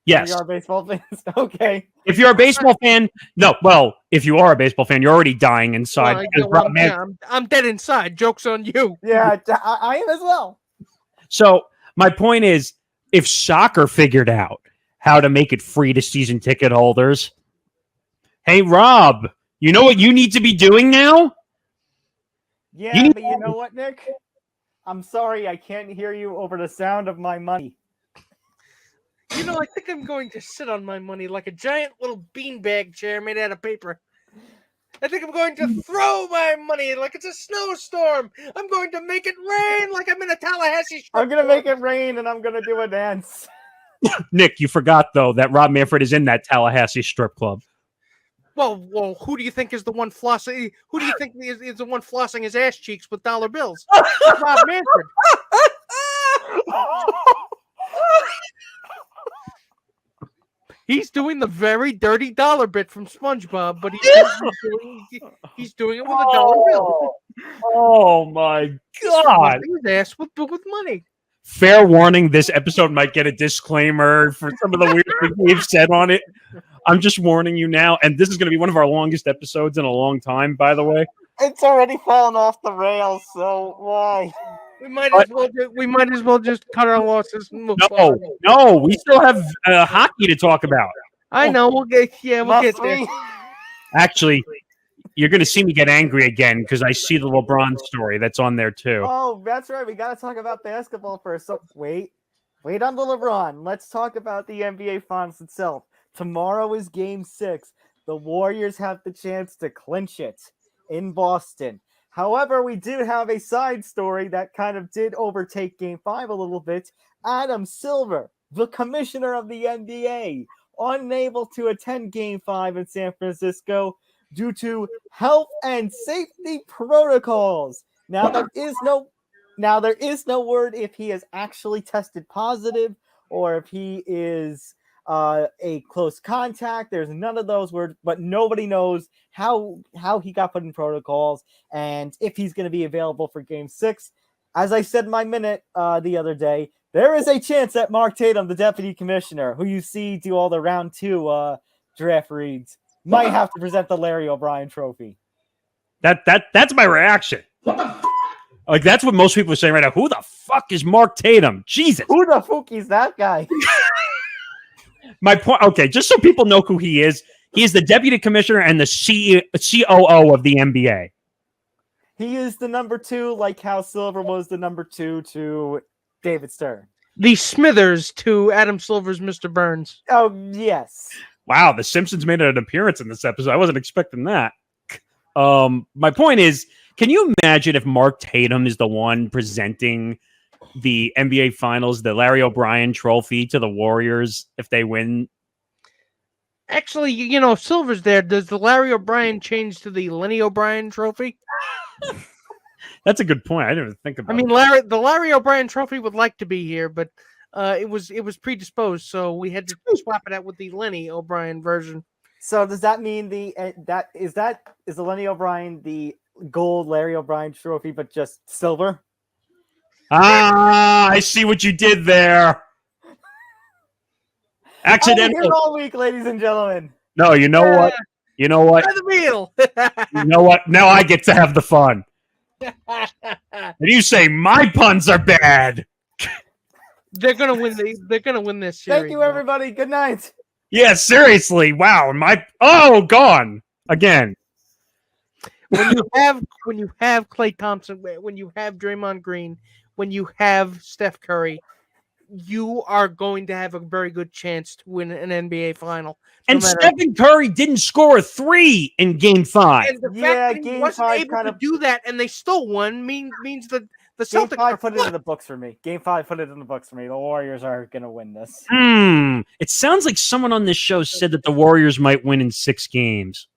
Yes. We are baseball fans? Okay. If you're a baseball fan, if you are a baseball fan, you're already dying inside. I'm dead inside. Joke's on you. Yeah, I am as well. So my point is, if soccer figured out how to make it free to season ticket holders, hey, Rob, you know what you need to be doing now? Yeah, but you know what, Nick? I'm sorry, I can't hear you over the sound of my money. You know, I think I'm going to sit on my money like a giant little beanbag chair made out of paper. I think I'm going to throw my money like it's a snowstorm. I'm going to make it rain like I'm in a Tallahassee strip I'm gonna club. make it rain and I'm gonna do a dance. Nick, you forgot though that Rob Manfred is in that Tallahassee strip club. Well, who do you think is the one flossing? Who do you think is the one flossing his ass cheeks with dollar bills? Rob Manfred. He's doing the very dirty dollar bit from SpongeBob, but he's doing it with a dollar bill. Oh my God! Flossing his ass with money. Fair warning: this episode might get a disclaimer for some of the weird things we've said on it. I'm just warning you now, and this is going to be one of our longest episodes in a long time, by the way. It's already fallen off the rails, so why? We might as well just cut our losses. And move No, no, we still have hockey to talk about. I know. We'll get there. Actually, you're going to see me get angry again because I see the LeBron story that's on there too. Oh, that's right. We got to talk about basketball first. So wait on the LeBron. Let's talk about the NBA Finals itself. Tomorrow is Game 6. The Warriors have the chance to clinch it in Boston. However, we do have a side story that kind of did overtake Game 5 a little bit. Adam Silver, the commissioner of the NBA, unable to attend Game 5 in San Francisco due to health and safety protocols. Now there is no word if he has actually tested positive or if he is a close contact. There's none of those words, but nobody knows how he got put in protocols and if he's going to be available for Game 6. As I said in my minute the other day, there is a chance that Mark Tatum, the deputy commissioner, who you see do all the round 2 draft reads, might have to present the Larry O'Brien trophy. That's my reaction. Like, that's what most people are saying right now. Who the fuck is Mark Tatum? Jesus. Who the fuck is that guy? My point. Okay, just so people know who he is the deputy commissioner and the COO of the NBA. He is the number 2, like how Silver was the number 2 to David Stern. The Smithers to Adam Silver's Mr. Burns. Oh, yes. Wow, the Simpsons made an appearance in this episode. I wasn't expecting that. My point is, can you imagine if Mark Tatum is the one presenting the NBA Finals, the Larry O'Brien trophy to the Warriors if they win? Actually, you know, Silver's there. Does the Larry O'Brien change to the Lenny O'Brien trophy? That's a good point. I didn't even think about it. I mean, the Larry O'Brien trophy would like to be here, but it was predisposed, so we had to swap it out with the Lenny O'Brien version. So does that mean is the Lenny O'Brien the gold Larry O'Brien trophy, but just silver? I see what you did there. Accidental. Here all week, ladies and gentlemen. No, you know what? You know what? The meal. You know what? Now I get to have the fun. And you say my puns are bad. They're gonna win. They're gonna win this series. Thank you, everybody. Good night. Yeah, seriously. Wow. Gone again. When you have Klay Thompson, when you have Draymond Green, when you have Steph Curry, you are going to have a very good chance to win an NBA final. And Stephen Curry didn't score a 3 in Game 5. And the fact that he wasn't able to do that and they still won means that the Celtics Game 5 put it in the books for me. Game 5 put it in the books for me. The Warriors are going to win this. It sounds like someone on this show said that the Warriors might win in 6 games.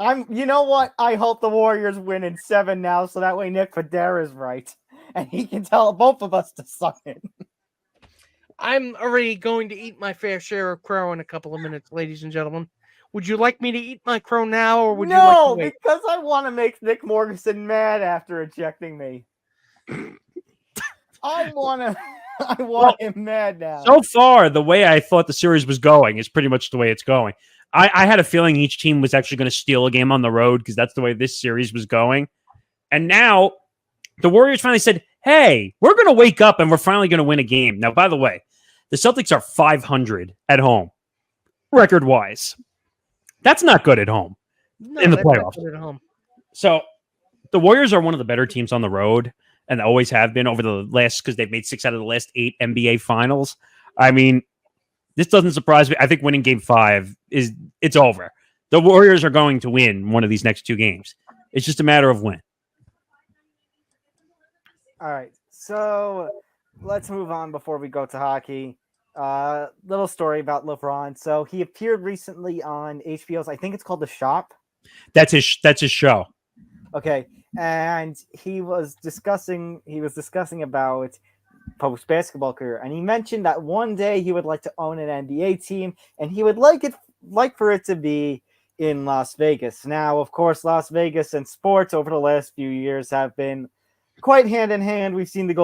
You know what? I hope the Warriors win in 7 now, so that way Nick Federa is right. And he can tell both of us to suck it. I'm already going to eat my fair share of crow in a couple of minutes, ladies and gentlemen. Would you like me to eat my crow now, or would you like to wait? Because I want to make Nick Morganson mad after ejecting me. I want him mad now. So far, the way I thought the series was going is pretty much the way it's going. I had a feeling each team was actually going to steal a game on the road because that's the way this series was going. And now the Warriors finally said, hey, we're going to wake up and we're finally going to win a game. Now, by the way, the Celtics are 500 at home, record-wise. That's not good at home in the playoffs. Not good at home. So the Warriors are one of the better teams on the road, and always have been over the last, because they've made 6 out of the last 8 NBA finals. I mean, this doesn't surprise me. I think winning game 5 it's over. The Warriors are going to win one of these next 2 games. It's just a matter of when. All right, so let's move on before we go to hockey. Little story about Lebron. So he appeared recently on HBO's, I think it's called The Shop. That's his show. Okay, and he was discussing about post basketball career, and he mentioned that one day he would like to own an NBA team, and he would like for it to be in Las Vegas. Now, of course, Las Vegas and sports over the last few years have been quite hand in hand. We've seen the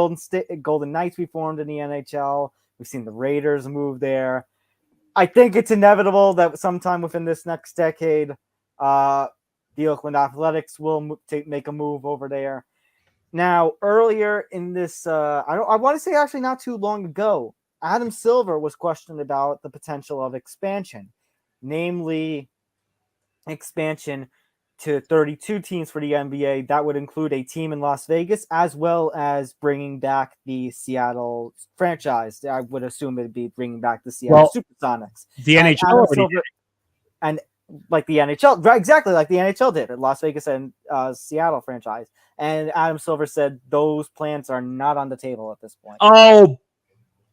Golden Knights be formed in the NHL. We've seen the Raiders move there. I think it's inevitable that sometime within this next decade, the Oakland Athletics will make a move over there. Now, earlier in this, I want to say actually not too long ago, Adam Silver was questioned about the potential of expansion, namely expansion to 32 teams for the NBA. That would include a team in Las Vegas, as well as bringing back the Seattle franchise. I would assume it'd be bringing back the Seattle Supersonics. The NHL already did. And like the NHL, right, exactly like the NHL did, Las Vegas and Seattle franchise. And Adam Silver said those plans are not on the table at this point. Oh,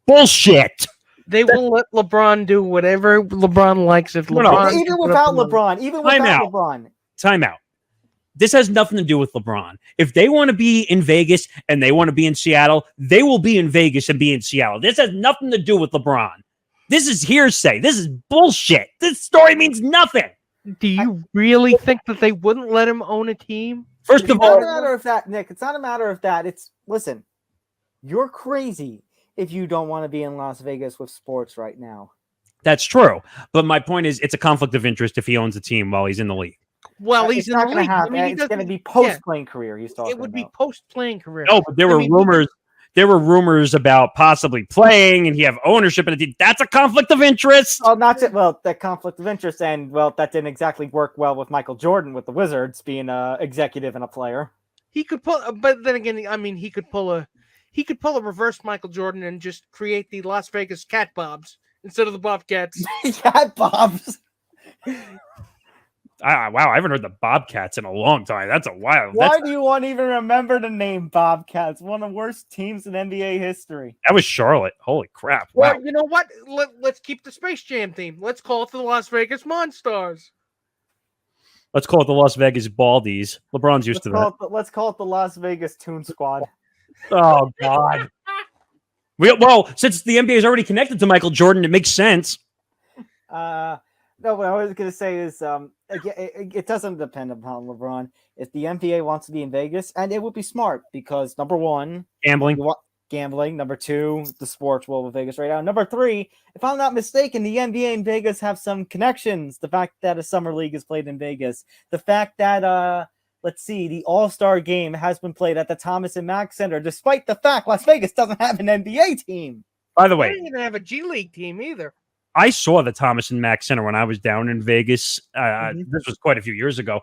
bullshit! They will let LeBron do whatever LeBron likes. If LeBron, even without LeBron, Time out. This has nothing to do with LeBron. If they want to be in Vegas and they want to be in Seattle, they will be in Vegas and be in Seattle. This has nothing to do with LeBron. This is hearsay. This is bullshit. This story means nothing. Do you really think that they wouldn't let him own a team? First of all, it's not a matter of that, Nick. It's not a matter of that. Listen, you're crazy if you don't want to be in Las Vegas with sports right now. That's true. But my point is, it's a conflict of interest if he owns a team while he's in the league. Well, he's not in the going league. to happen. It's going to be post-playing career. He's talking It would be about. post-playing career. No, but there were rumors. There were rumors about possibly playing, and he have ownership in a team. That's a conflict of interest. Oh, not just, that conflict of interest, and that didn't exactly work well with Michael Jordan with the Wizards being an executive and a player. He could pull, but then again, I mean, he could pull a reverse Michael Jordan and just create the Las Vegas Cat Bobs instead of the Bobcats. Cat Bobs. Wow, I haven't heard the Bobcats in a long time. That's a wild. Why do you want to even remember the name Bobcats? One of the worst teams in NBA history. That was Charlotte. Holy crap. Well, wow. you know what? Let's keep the Space Jam theme. Let's call it the Las Vegas Monstars. Let's call it the Las Vegas Baldies. LeBron's used to that. Let's call it the Las Vegas Toon Squad. Oh, God. Well, since the NBA is already connected to Michael Jordan, it makes sense. No, what I was going to say is it doesn't depend upon LeBron. If the NBA wants to be in Vegas, and it would be smart because, number one, gambling. Number two, the sports world of Vegas right now. Number three, if I'm not mistaken, the NBA and Vegas have some connections. The fact that a summer league is played in Vegas. The fact that, the All-Star game has been played at the Thomas and Mack Center, despite the fact Las Vegas doesn't have an NBA team. By the way, they don't even have a G League team either. I saw the Thomas and Mack Center when I was down in Vegas. This was quite a few years ago.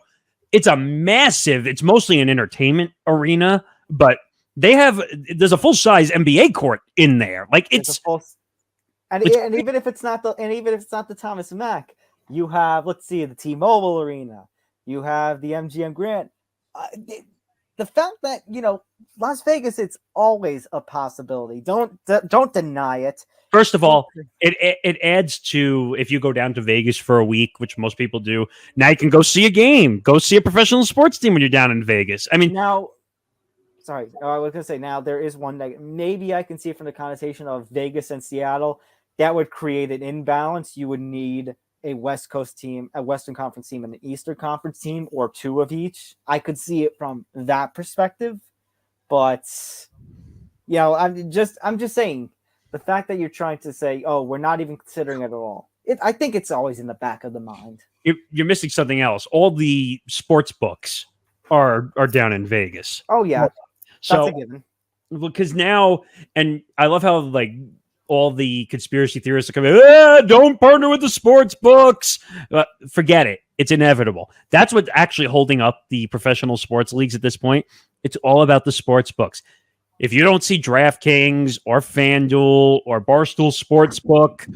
It's it's mostly an entertainment arena, but there's a full-size NBA court in there. Like and even if it's not the Thomas and Mack, you have, the T-Mobile Arena, you have the MGM Grand. The fact that, Las Vegas, it's always a possibility. Don't deny it. First of all, it adds to, if you go down to Vegas for a week, which most people do, now you can go see a game, go see a professional sports team when you're down in Vegas. I mean, I was going to say, now there is one negative. Maybe I can see it from the connotation of Vegas and Seattle. That would create an imbalance. You would need a West Coast team, a Western Conference team, and an Eastern Conference team, or two of each. I could see it from that perspective, but I'm just saying. The fact that you're trying to say, "Oh, we're not even considering it at all," I think it's always in the back of the mind. You're missing something else. All the sports books are down in Vegas. Oh yeah, so that's a given. Because now, and I love how all the conspiracy theorists are coming. Don't partner with the sports books. Forget it. It's inevitable. That's what's actually holding up the professional sports leagues at this point. It's all about the sports books. If you don't see DraftKings or FanDuel or Barstool Sportsbook,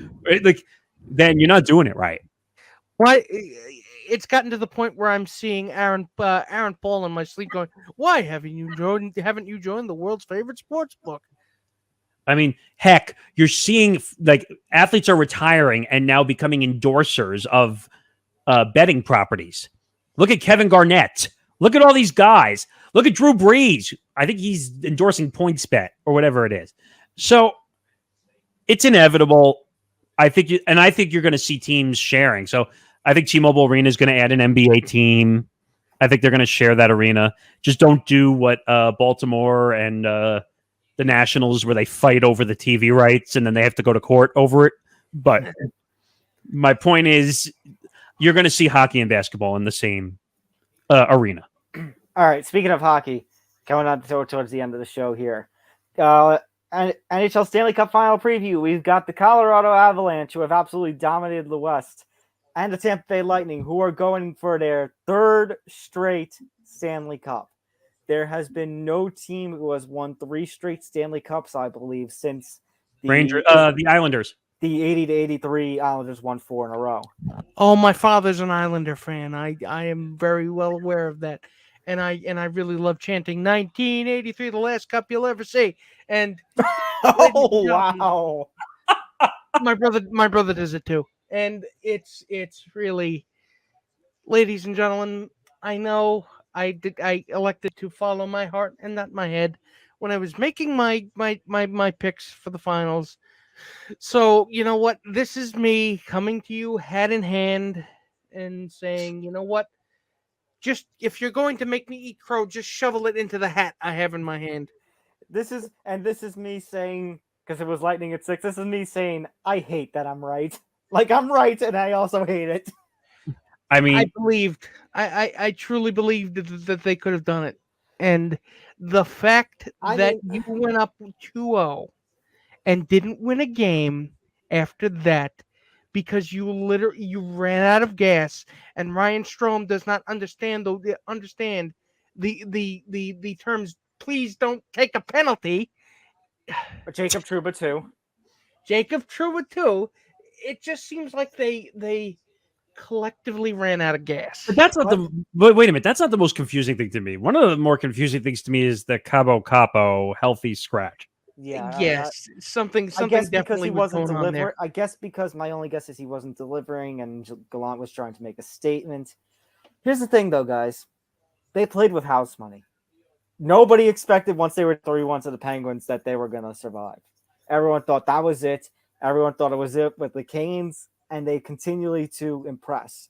then you're not doing it right. Why? It's gotten to the point where I'm seeing Aaron Paul in my sleep going, "Why haven't you joined the world's favorite sports book?" I mean, heck, you're seeing athletes are retiring and now becoming endorsers of betting properties. Look at Kevin Garnett. Look at all these guys. Look at Drew Brees. I think he's endorsing PointsBet or whatever it is. So it's inevitable. I think you're going to see teams sharing. So I think T-Mobile Arena is going to add an NBA team. I think they're going to share that arena. Just don't do what Baltimore and the Nationals, where they fight over the TV rights and then they have to go to court over it. But my point is, you're going to see hockey and basketball in the same arena. All right. Speaking of hockey, coming on towards the end of the show here. NHL Stanley Cup final preview. We've got the Colorado Avalanche, who have absolutely dominated the West, and the Tampa Bay Lightning, who are going for their third straight Stanley Cup. There has been no team who has won 3 straight Stanley Cups, I believe, since the Islanders. The 80 to 83 Islanders won 4 in a row. Oh, my father's an Islander fan. I am very well aware of that. And I really love chanting 1983, the last cup you'll ever see. And oh wow. my brother does it too. And it's really, ladies and gentlemen, I know I elected to follow my heart and not my head when I was making my picks for the finals. So, you know what? This is me coming to you hat in hand and saying, you know what? Just, if you're going to make me eat crow, just shovel it into the hat I have in my hand. This is me saying, because it was Lightning at 6, this is me saying, I hate that I'm right. Like, I'm right, and I also hate it. I mean, I truly believed that they could have done it. And the fact that you went up 2-0 and didn't win a game after that because you ran out of gas, and Ryan Strome does not understand the terms. Please don't take a penalty. But Jacob Trouba too. It just seems like they collectively ran out of gas. But that's not but wait a minute. That's not the most confusing thing to me. One of the more confusing things to me is the Cabo Capo healthy scratch. Yeah. Yes. Something definitely was going on there. I guess because my only guess is he wasn't delivering and Gallant was trying to make a statement. Here's the thing though, guys. They played with house money. Nobody expected once they were 3-1 to the Penguins that they were going to survive. Everyone thought that was it. Everyone thought it was it with the Canes, and they continually to impress.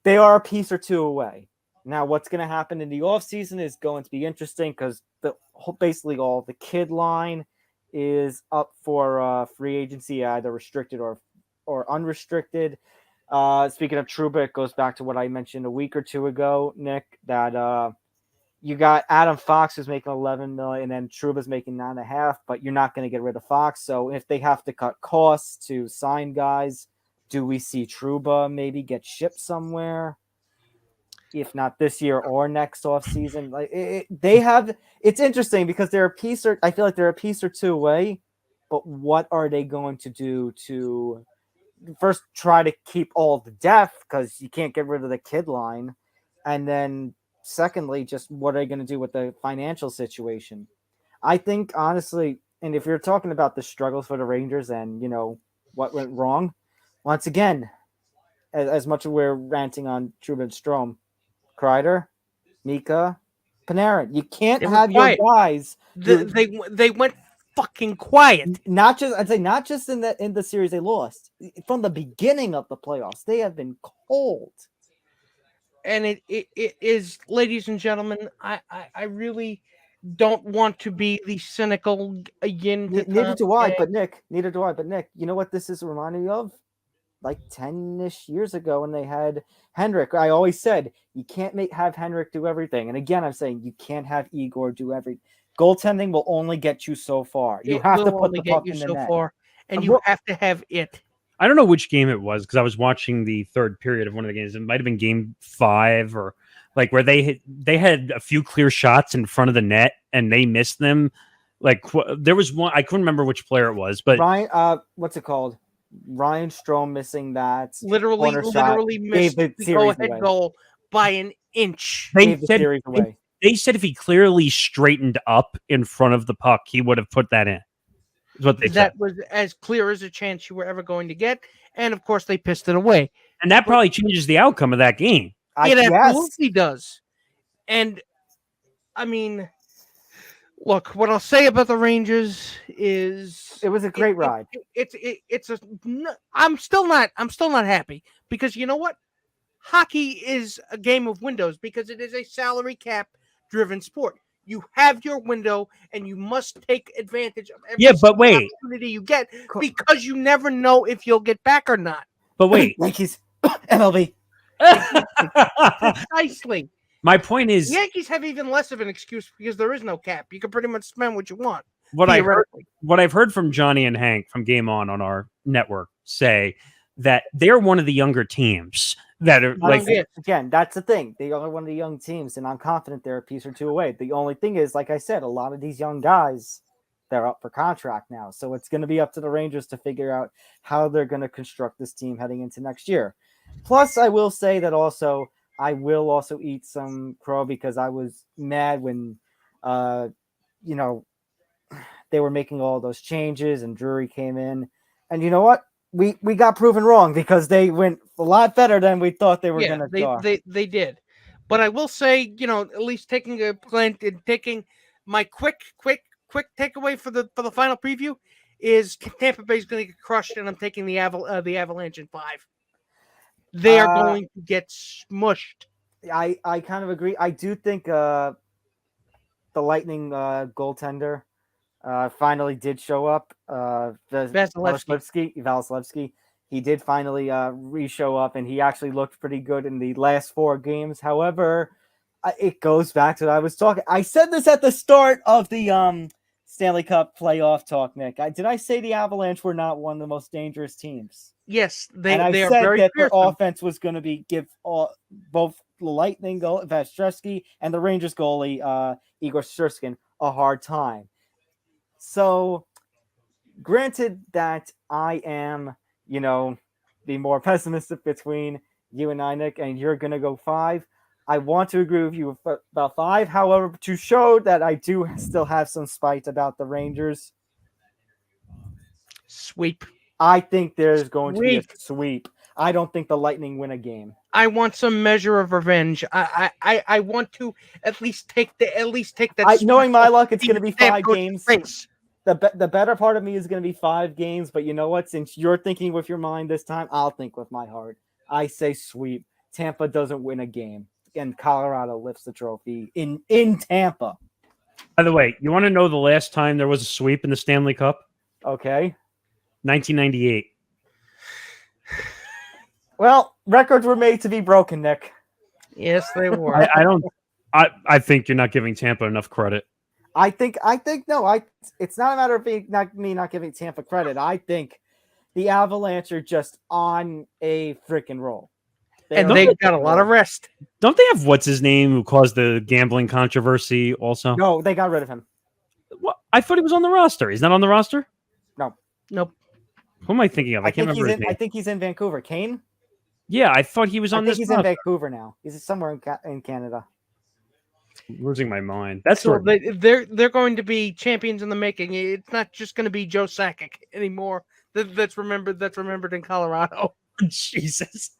They are a piece or two away. Now, what's going to happen in the offseason is going to be interesting because basically all the kid line is up for free agency, either restricted or unrestricted. Speaking of Trouba, it goes back to what I mentioned a week or two ago, Nick, that you got Adam Fox who's making $11 million, and then Trouba's making $9.5 million, but you're not going to get rid of Fox. So if they have to cut costs to sign guys, do we see Trouba maybe get shipped somewhere? If not this year or next offseason, it's interesting because I feel like they're a piece or two away, but what are they going to do to first try to keep all the depth because you can't get rid of the kid line, and then secondly, just what are they going to do with the financial situation? I think honestly, and if you're talking about the struggles for the Rangers and what went wrong, once again, as much as we're ranting on Trouba and Strome, Kreider, Mika, Panarin. You can't have your guys. They went fucking quiet. Not just in the series they lost. From the beginning of the playoffs, they have been cold. And it is, ladies and gentlemen, I really don't want to be the cynical yin. Neither do I, but Nick, you know what this is reminding me of? Like 10-ish years ago when they had Henrik. I always said you can't have Henrik do everything. And again, I'm saying you can't have Igor do everything. Goaltending will only get you so far. You have to put the puck in the net. And you have to have it. I don't know which game it was because I was watching the third period of one of the games. It might have been game 5 or like where they had a few clear shots in front of the net and they missed them. Like there was one, I couldn't remember which player it was, but Ryan, what's it called? Ryan Strome missing that literally missed the go-ahead goal by an inch. They said if he clearly straightened up in front of the puck, he would have put that in. Is what they said. That was as clear as a chance you were ever going to get, and of course they pissed it away. And that probably changes the outcome of that game. It absolutely does. And I mean, look, what I'll say about the Rangers is it was a great ride. I'm still not happy because you know what? Hockey is a game of windows because it is a salary cap driven sport. You have your window and you must take advantage of every opportunity you get because you never know if you'll get back or not. But wait, Yankees, MLB. Precisely. My point is, the Yankees have even less of an excuse because there is no cap. You can pretty much spend what you want. What I've heard from Johnny and Hank from Game On our network say that they're one of the younger teams that are again, that's the thing. They are one of the young teams, and I'm confident they're a piece or two away. The only thing is, like I said, a lot of these young guys, they're up for contract now. So it's going to be up to the Rangers to figure out how they're going to construct this team heading into next year. Plus, I will say that also, I will also eat some crow because I was mad when, they were making all those changes and Drury came in. And you know what? We got proven wrong because they went a lot better than we thought they were going to go. They did. But I will say, at least taking a glance and taking my quick takeaway for the final preview is Tampa Bay is going to get crushed, and I'm taking the Avalanche in 5. They are going to get smushed. I kind of agree. I do think the Lightning goaltender finally did show up. Vasilevsky. He did finally re-show up, and he actually looked pretty good in the last 4 games. However, it goes back to what I was talking. I said this at the start of the Stanley Cup playoff talk, Nick. Did I say the Avalanche were not one of the most dangerous teams? Yes, they are very that their offense was going to give both the Lightning goal, Vasilevsky, and the Rangers goalie, Igor Shesterkin, a hard time. So, granted that I am, the more pessimistic between you and I, Nick, and you're going to go 5. I want to agree with you about 5. However, to show that I do still have some spite about the Rangers. Sweep. I think there's going to be a sweep. I don't think the Lightning win a game. I want some measure of revenge. I want to at least take that. Knowing my luck, it's going to be 5 games. The better part of me is going to be 5 games, but you know what? Since you're thinking with your mind this time, I'll think with my heart. I say sweep. Tampa doesn't win a game, and Colorado lifts the trophy in Tampa. By the way, you want to know the last time there was a sweep in the Stanley Cup? Okay. 1998. Well, records were made to be broken, Nick. Yes, they were. I think you're not giving Tampa enough credit. I think no. It's not a matter of me not giving Tampa credit. I think the Avalanche are just on a freaking roll, and they got a lot of rest. Don't they have what's his name who caused the gambling controversy? Also, no, they got rid of him. What? I thought he was on the roster. He's not on the roster. No, nope. Who am I thinking of? I can't remember his name. I think he's in Vancouver. Kane. Yeah, I thought he was on this. He's in Vancouver now. He's somewhere in Canada. I'm losing my mind. That's so they're going to be champions in the making. It's not just going to be Joe Sakic anymore. That's remembered in Colorado. Jesus.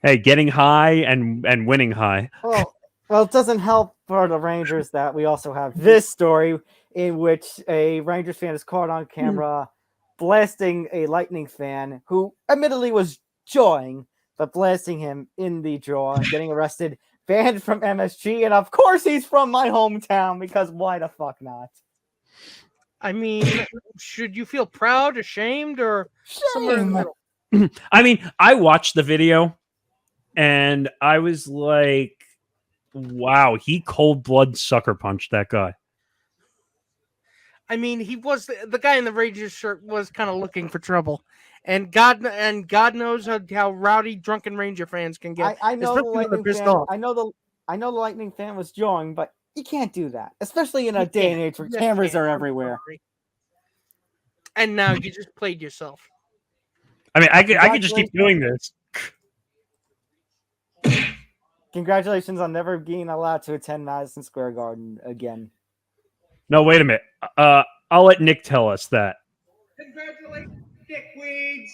Hey, getting high and winning high. Well, it doesn't help for the Rangers that we also have this story in which a Rangers fan is caught on camera blasting a Lightning fan who admittedly was jawing, but blasting him in the jaw and getting arrested, banned from MSG, and of course he's from my hometown because why the fuck not? I mean, should you feel proud, ashamed, or somewhere in the middle? I mean, I watched the video and I was like, wow, he cold blood sucker punched that guy. I mean, he was the guy in the Rangers shirt was kind of looking for trouble, and God knows how rowdy drunken Ranger fans can get. I know the especially when they're Lightning pissed fan. off. I know the Lightning fan was jawing, but you can't do that, especially in a day and age where You cameras can't. are I'm everywhere. sorry. And now you just played yourself. I mean, I could just keep doing this. Congratulations on never being allowed to attend Madison Square Garden again. No, wait a minute. I'll let Nick tell us that. Congratulations, dickweeds.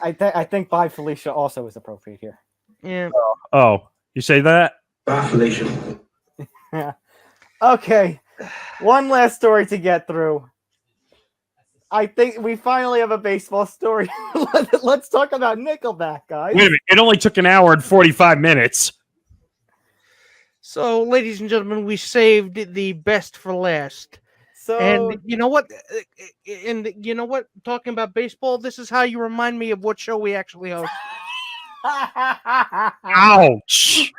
I think "Bye Felicia" also is appropriate here. Yeah. Oh, you say that? Bye, Felicia. Yeah. Okay. One last story to get through. I think we finally have a baseball story. Let's talk about Nickelback, guys. Wait a minute. It only took an hour and 45 minutes. So, ladies and gentlemen, we saved the best for last. So, And you know what? Talking about baseball, this is how you remind me of what show we actually host. Ouch.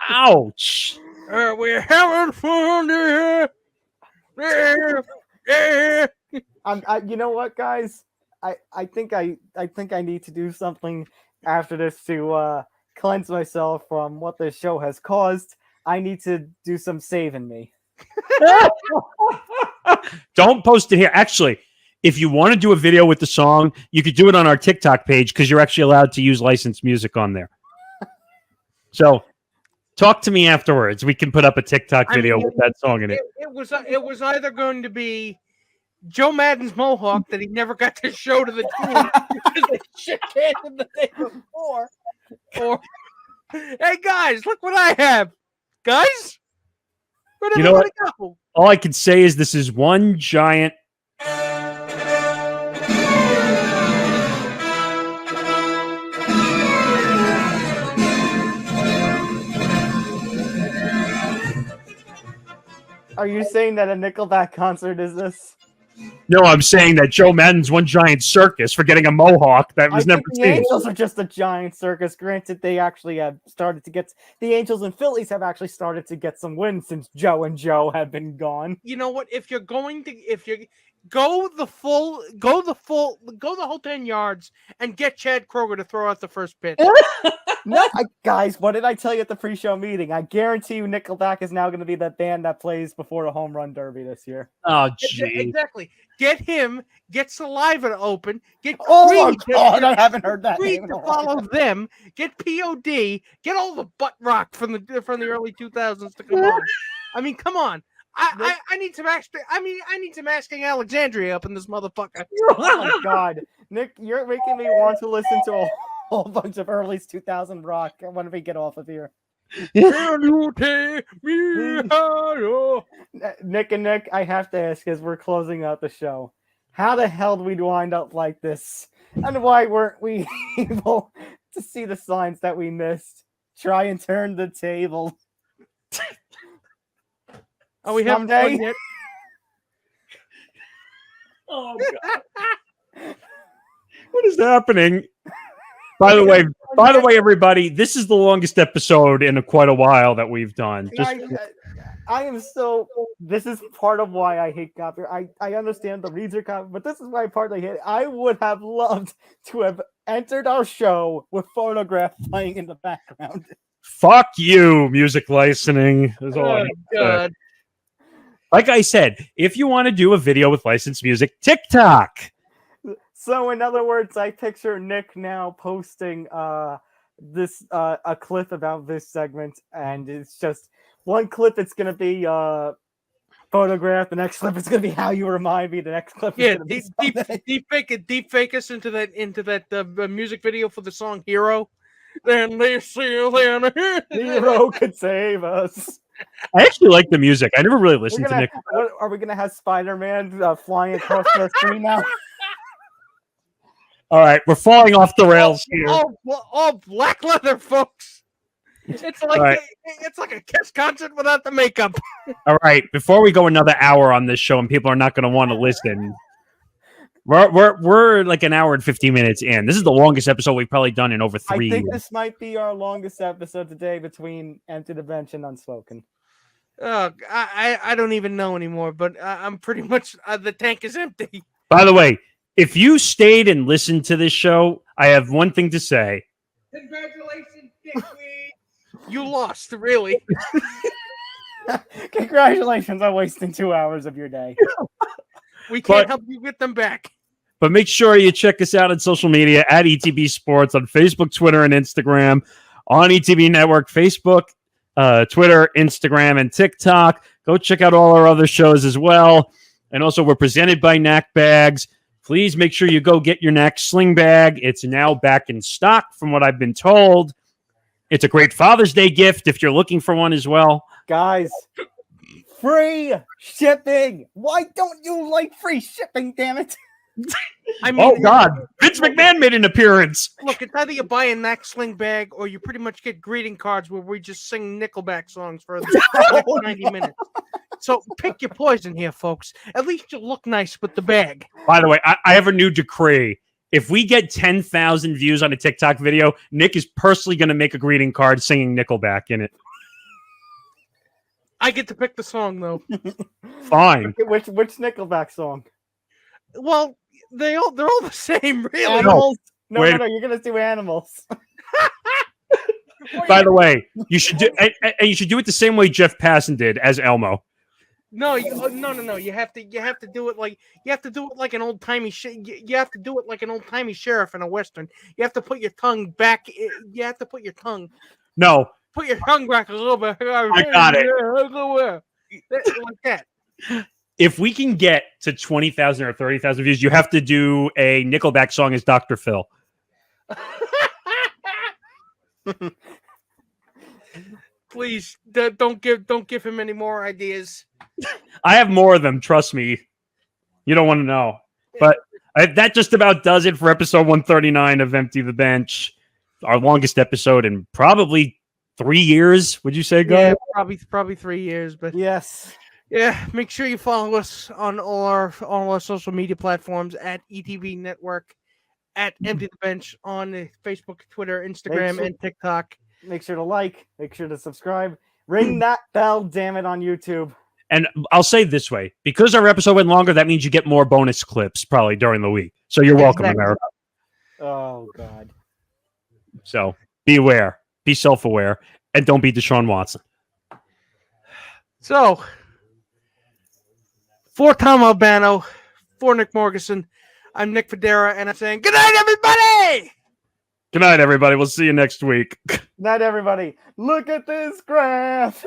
Ouch. We're having fun here. you know what, guys? I think I need to do something after this to cleanse myself from what this show has caused. I need to do some saving me. Don't post it here. Actually, if you want to do a video with the song, you could do it on our TikTok page because you're actually allowed to use licensed music on there. So talk to me afterwards. We can put up a TikTok video with that song in it. It was either going to be Joe Madden's mohawk that he never got to show to the team because they shit canned him the day before, or hey guys, look what I have, guys. Where'd You know what? everybody go? All I can say is this is one giant. Are you saying that a Nickelback concert is this? No, I'm saying that Joe Madden's one giant circus for getting a mohawk that was never The seen. Angels are just a giant circus. Granted, they actually have started to get the Angels and Phillies have actually started to get some wins since Joe and Joe have been gone. You know what? If you go the whole 10 yards and get Chad Kroger to throw out the first pitch. Guys, what did I tell you at the pre-show meeting? I guarantee you Nickelback is now going to be the band that plays before the home run derby this year. Oh, gee. Exactly. Get him, get Saliva to open, get Oh Creed my God, I haven't heard that Creed name in to a while. follow them, get POD, get all the butt rock from the early 2000s to come on. I mean, come on. I need some extra. I need some Asking Alexandria up in this motherfucker. Oh my God, Nick, you're making me want to listen to a whole bunch of early 2000 rock. When we get off of here, Can you take me higher? Nick, I have to ask as we're closing out the show, how the hell did we wind up like this, and why weren't we able to see the signs that we missed? Try and turn the table. Oh, we haven't Someday. won yet. Oh, God. What is happening? By the way, everybody, this is the longest episode in quite a while that we've done. I am so. This is part of why I hate copy. I understand the reads are copy, but this is why part I hate. I would have loved to have entered our show with Photograph playing in the background. Fuck you, music licensing. Is all I have to say. God. Like I said, if you want to do a video with licensed music, TikTok. So, in other words, I picture Nick now posting this a clip about this segment, and it's just one clip. It's gonna be Photograph. The next clip is gonna be How You Remind Me. The next clip is gonna be deep fake us into that music video for the song Hero. Then they see then Hero could save us. I actually like the music. I never really listened to Nick. Are we gonna have Spider-Man flying across the screen now? All right, we're falling off the rails here. All black leather, folks. It's like Right. it's like a Kiss concert without the makeup. All right, before we go another hour on this show and people are not going to want to listen, we're like an hour and 15 minutes in. This is the longest episode we've probably done in over 3 I think years. this might be our longest episode today between Empty the Bench and Unspoken. I don't even know anymore, but I'm pretty much the tank is empty. By the way, if you stayed and listened to this show, I have one thing to say. Congratulations, Dickweed. You lost, really. Congratulations on wasting 2 hours of your day. We can't help you get them back. But make sure you check us out on social media at ETB Sports on Facebook, Twitter, and Instagram. On ETB Network, Facebook, Twitter, Instagram, and TikTok. Go check out all our other shows as well. And also, we're presented by Knack Bags. Please make sure you go get your Knack Sling Bag. It's now back in stock from what I've been told. It's a great Father's Day gift if you're looking for one as well. Guys, free shipping. Why don't you like free shipping, damn it? I mean, Oh, God. Vince McMahon made an appearance. Look, it's either you buy a Knack Sling Bag or you pretty much get greeting cards where we just sing Nickelback songs for the next 90 minutes. So pick your poison here, folks. At least you look nice with the bag. By the way, I have a new decree. If we get 10,000 views on a TikTok video, Nick is personally going to make a greeting card singing Nickelback in it. I get to pick the song, though. Fine. Which Nickelback song? Well, they're all the same, really. Animals? No, Wait. you're gonna do Animals. By the way, you should do and you should do it the same way Jeff Passan did as Elmo. No. You have to do it like an old timey. You have to do it like an old timey sheriff in a western. You have to put your tongue back. You have to put your tongue. No. Put your tongue back a little bit. I got it. Like that. If we can get to 20,000 or 30,000 views, you have to do a Nickelback song as Dr. Phil. Please don't give him any more ideas. I have more of them. Trust me. You don't want to know. But that just about does it for episode 139 of Empty the Bench. Our longest episode in probably 3 years. Would you say, Guy? Yeah, probably 3 years. But Yes. yeah, make sure you follow us on all our social media platforms at ETV Network, at Empty the Bench on Facebook, Twitter, Instagram, and TikTok. Make sure to like. Make sure to subscribe. Ring that bell, damn it, on YouTube. And I'll say it this way, because our episode went longer, that means you get more bonus clips probably during the week. So you're welcome, Exactly. America. Oh, God. So be aware, be self-aware, and don't be Deshaun Watson. So, for Tom Albano, for Nick Morgeson, I'm Nick Federa, and I'm saying good night, everybody! Good night, everybody. We'll see you next week. Night, everybody. Look at this graph.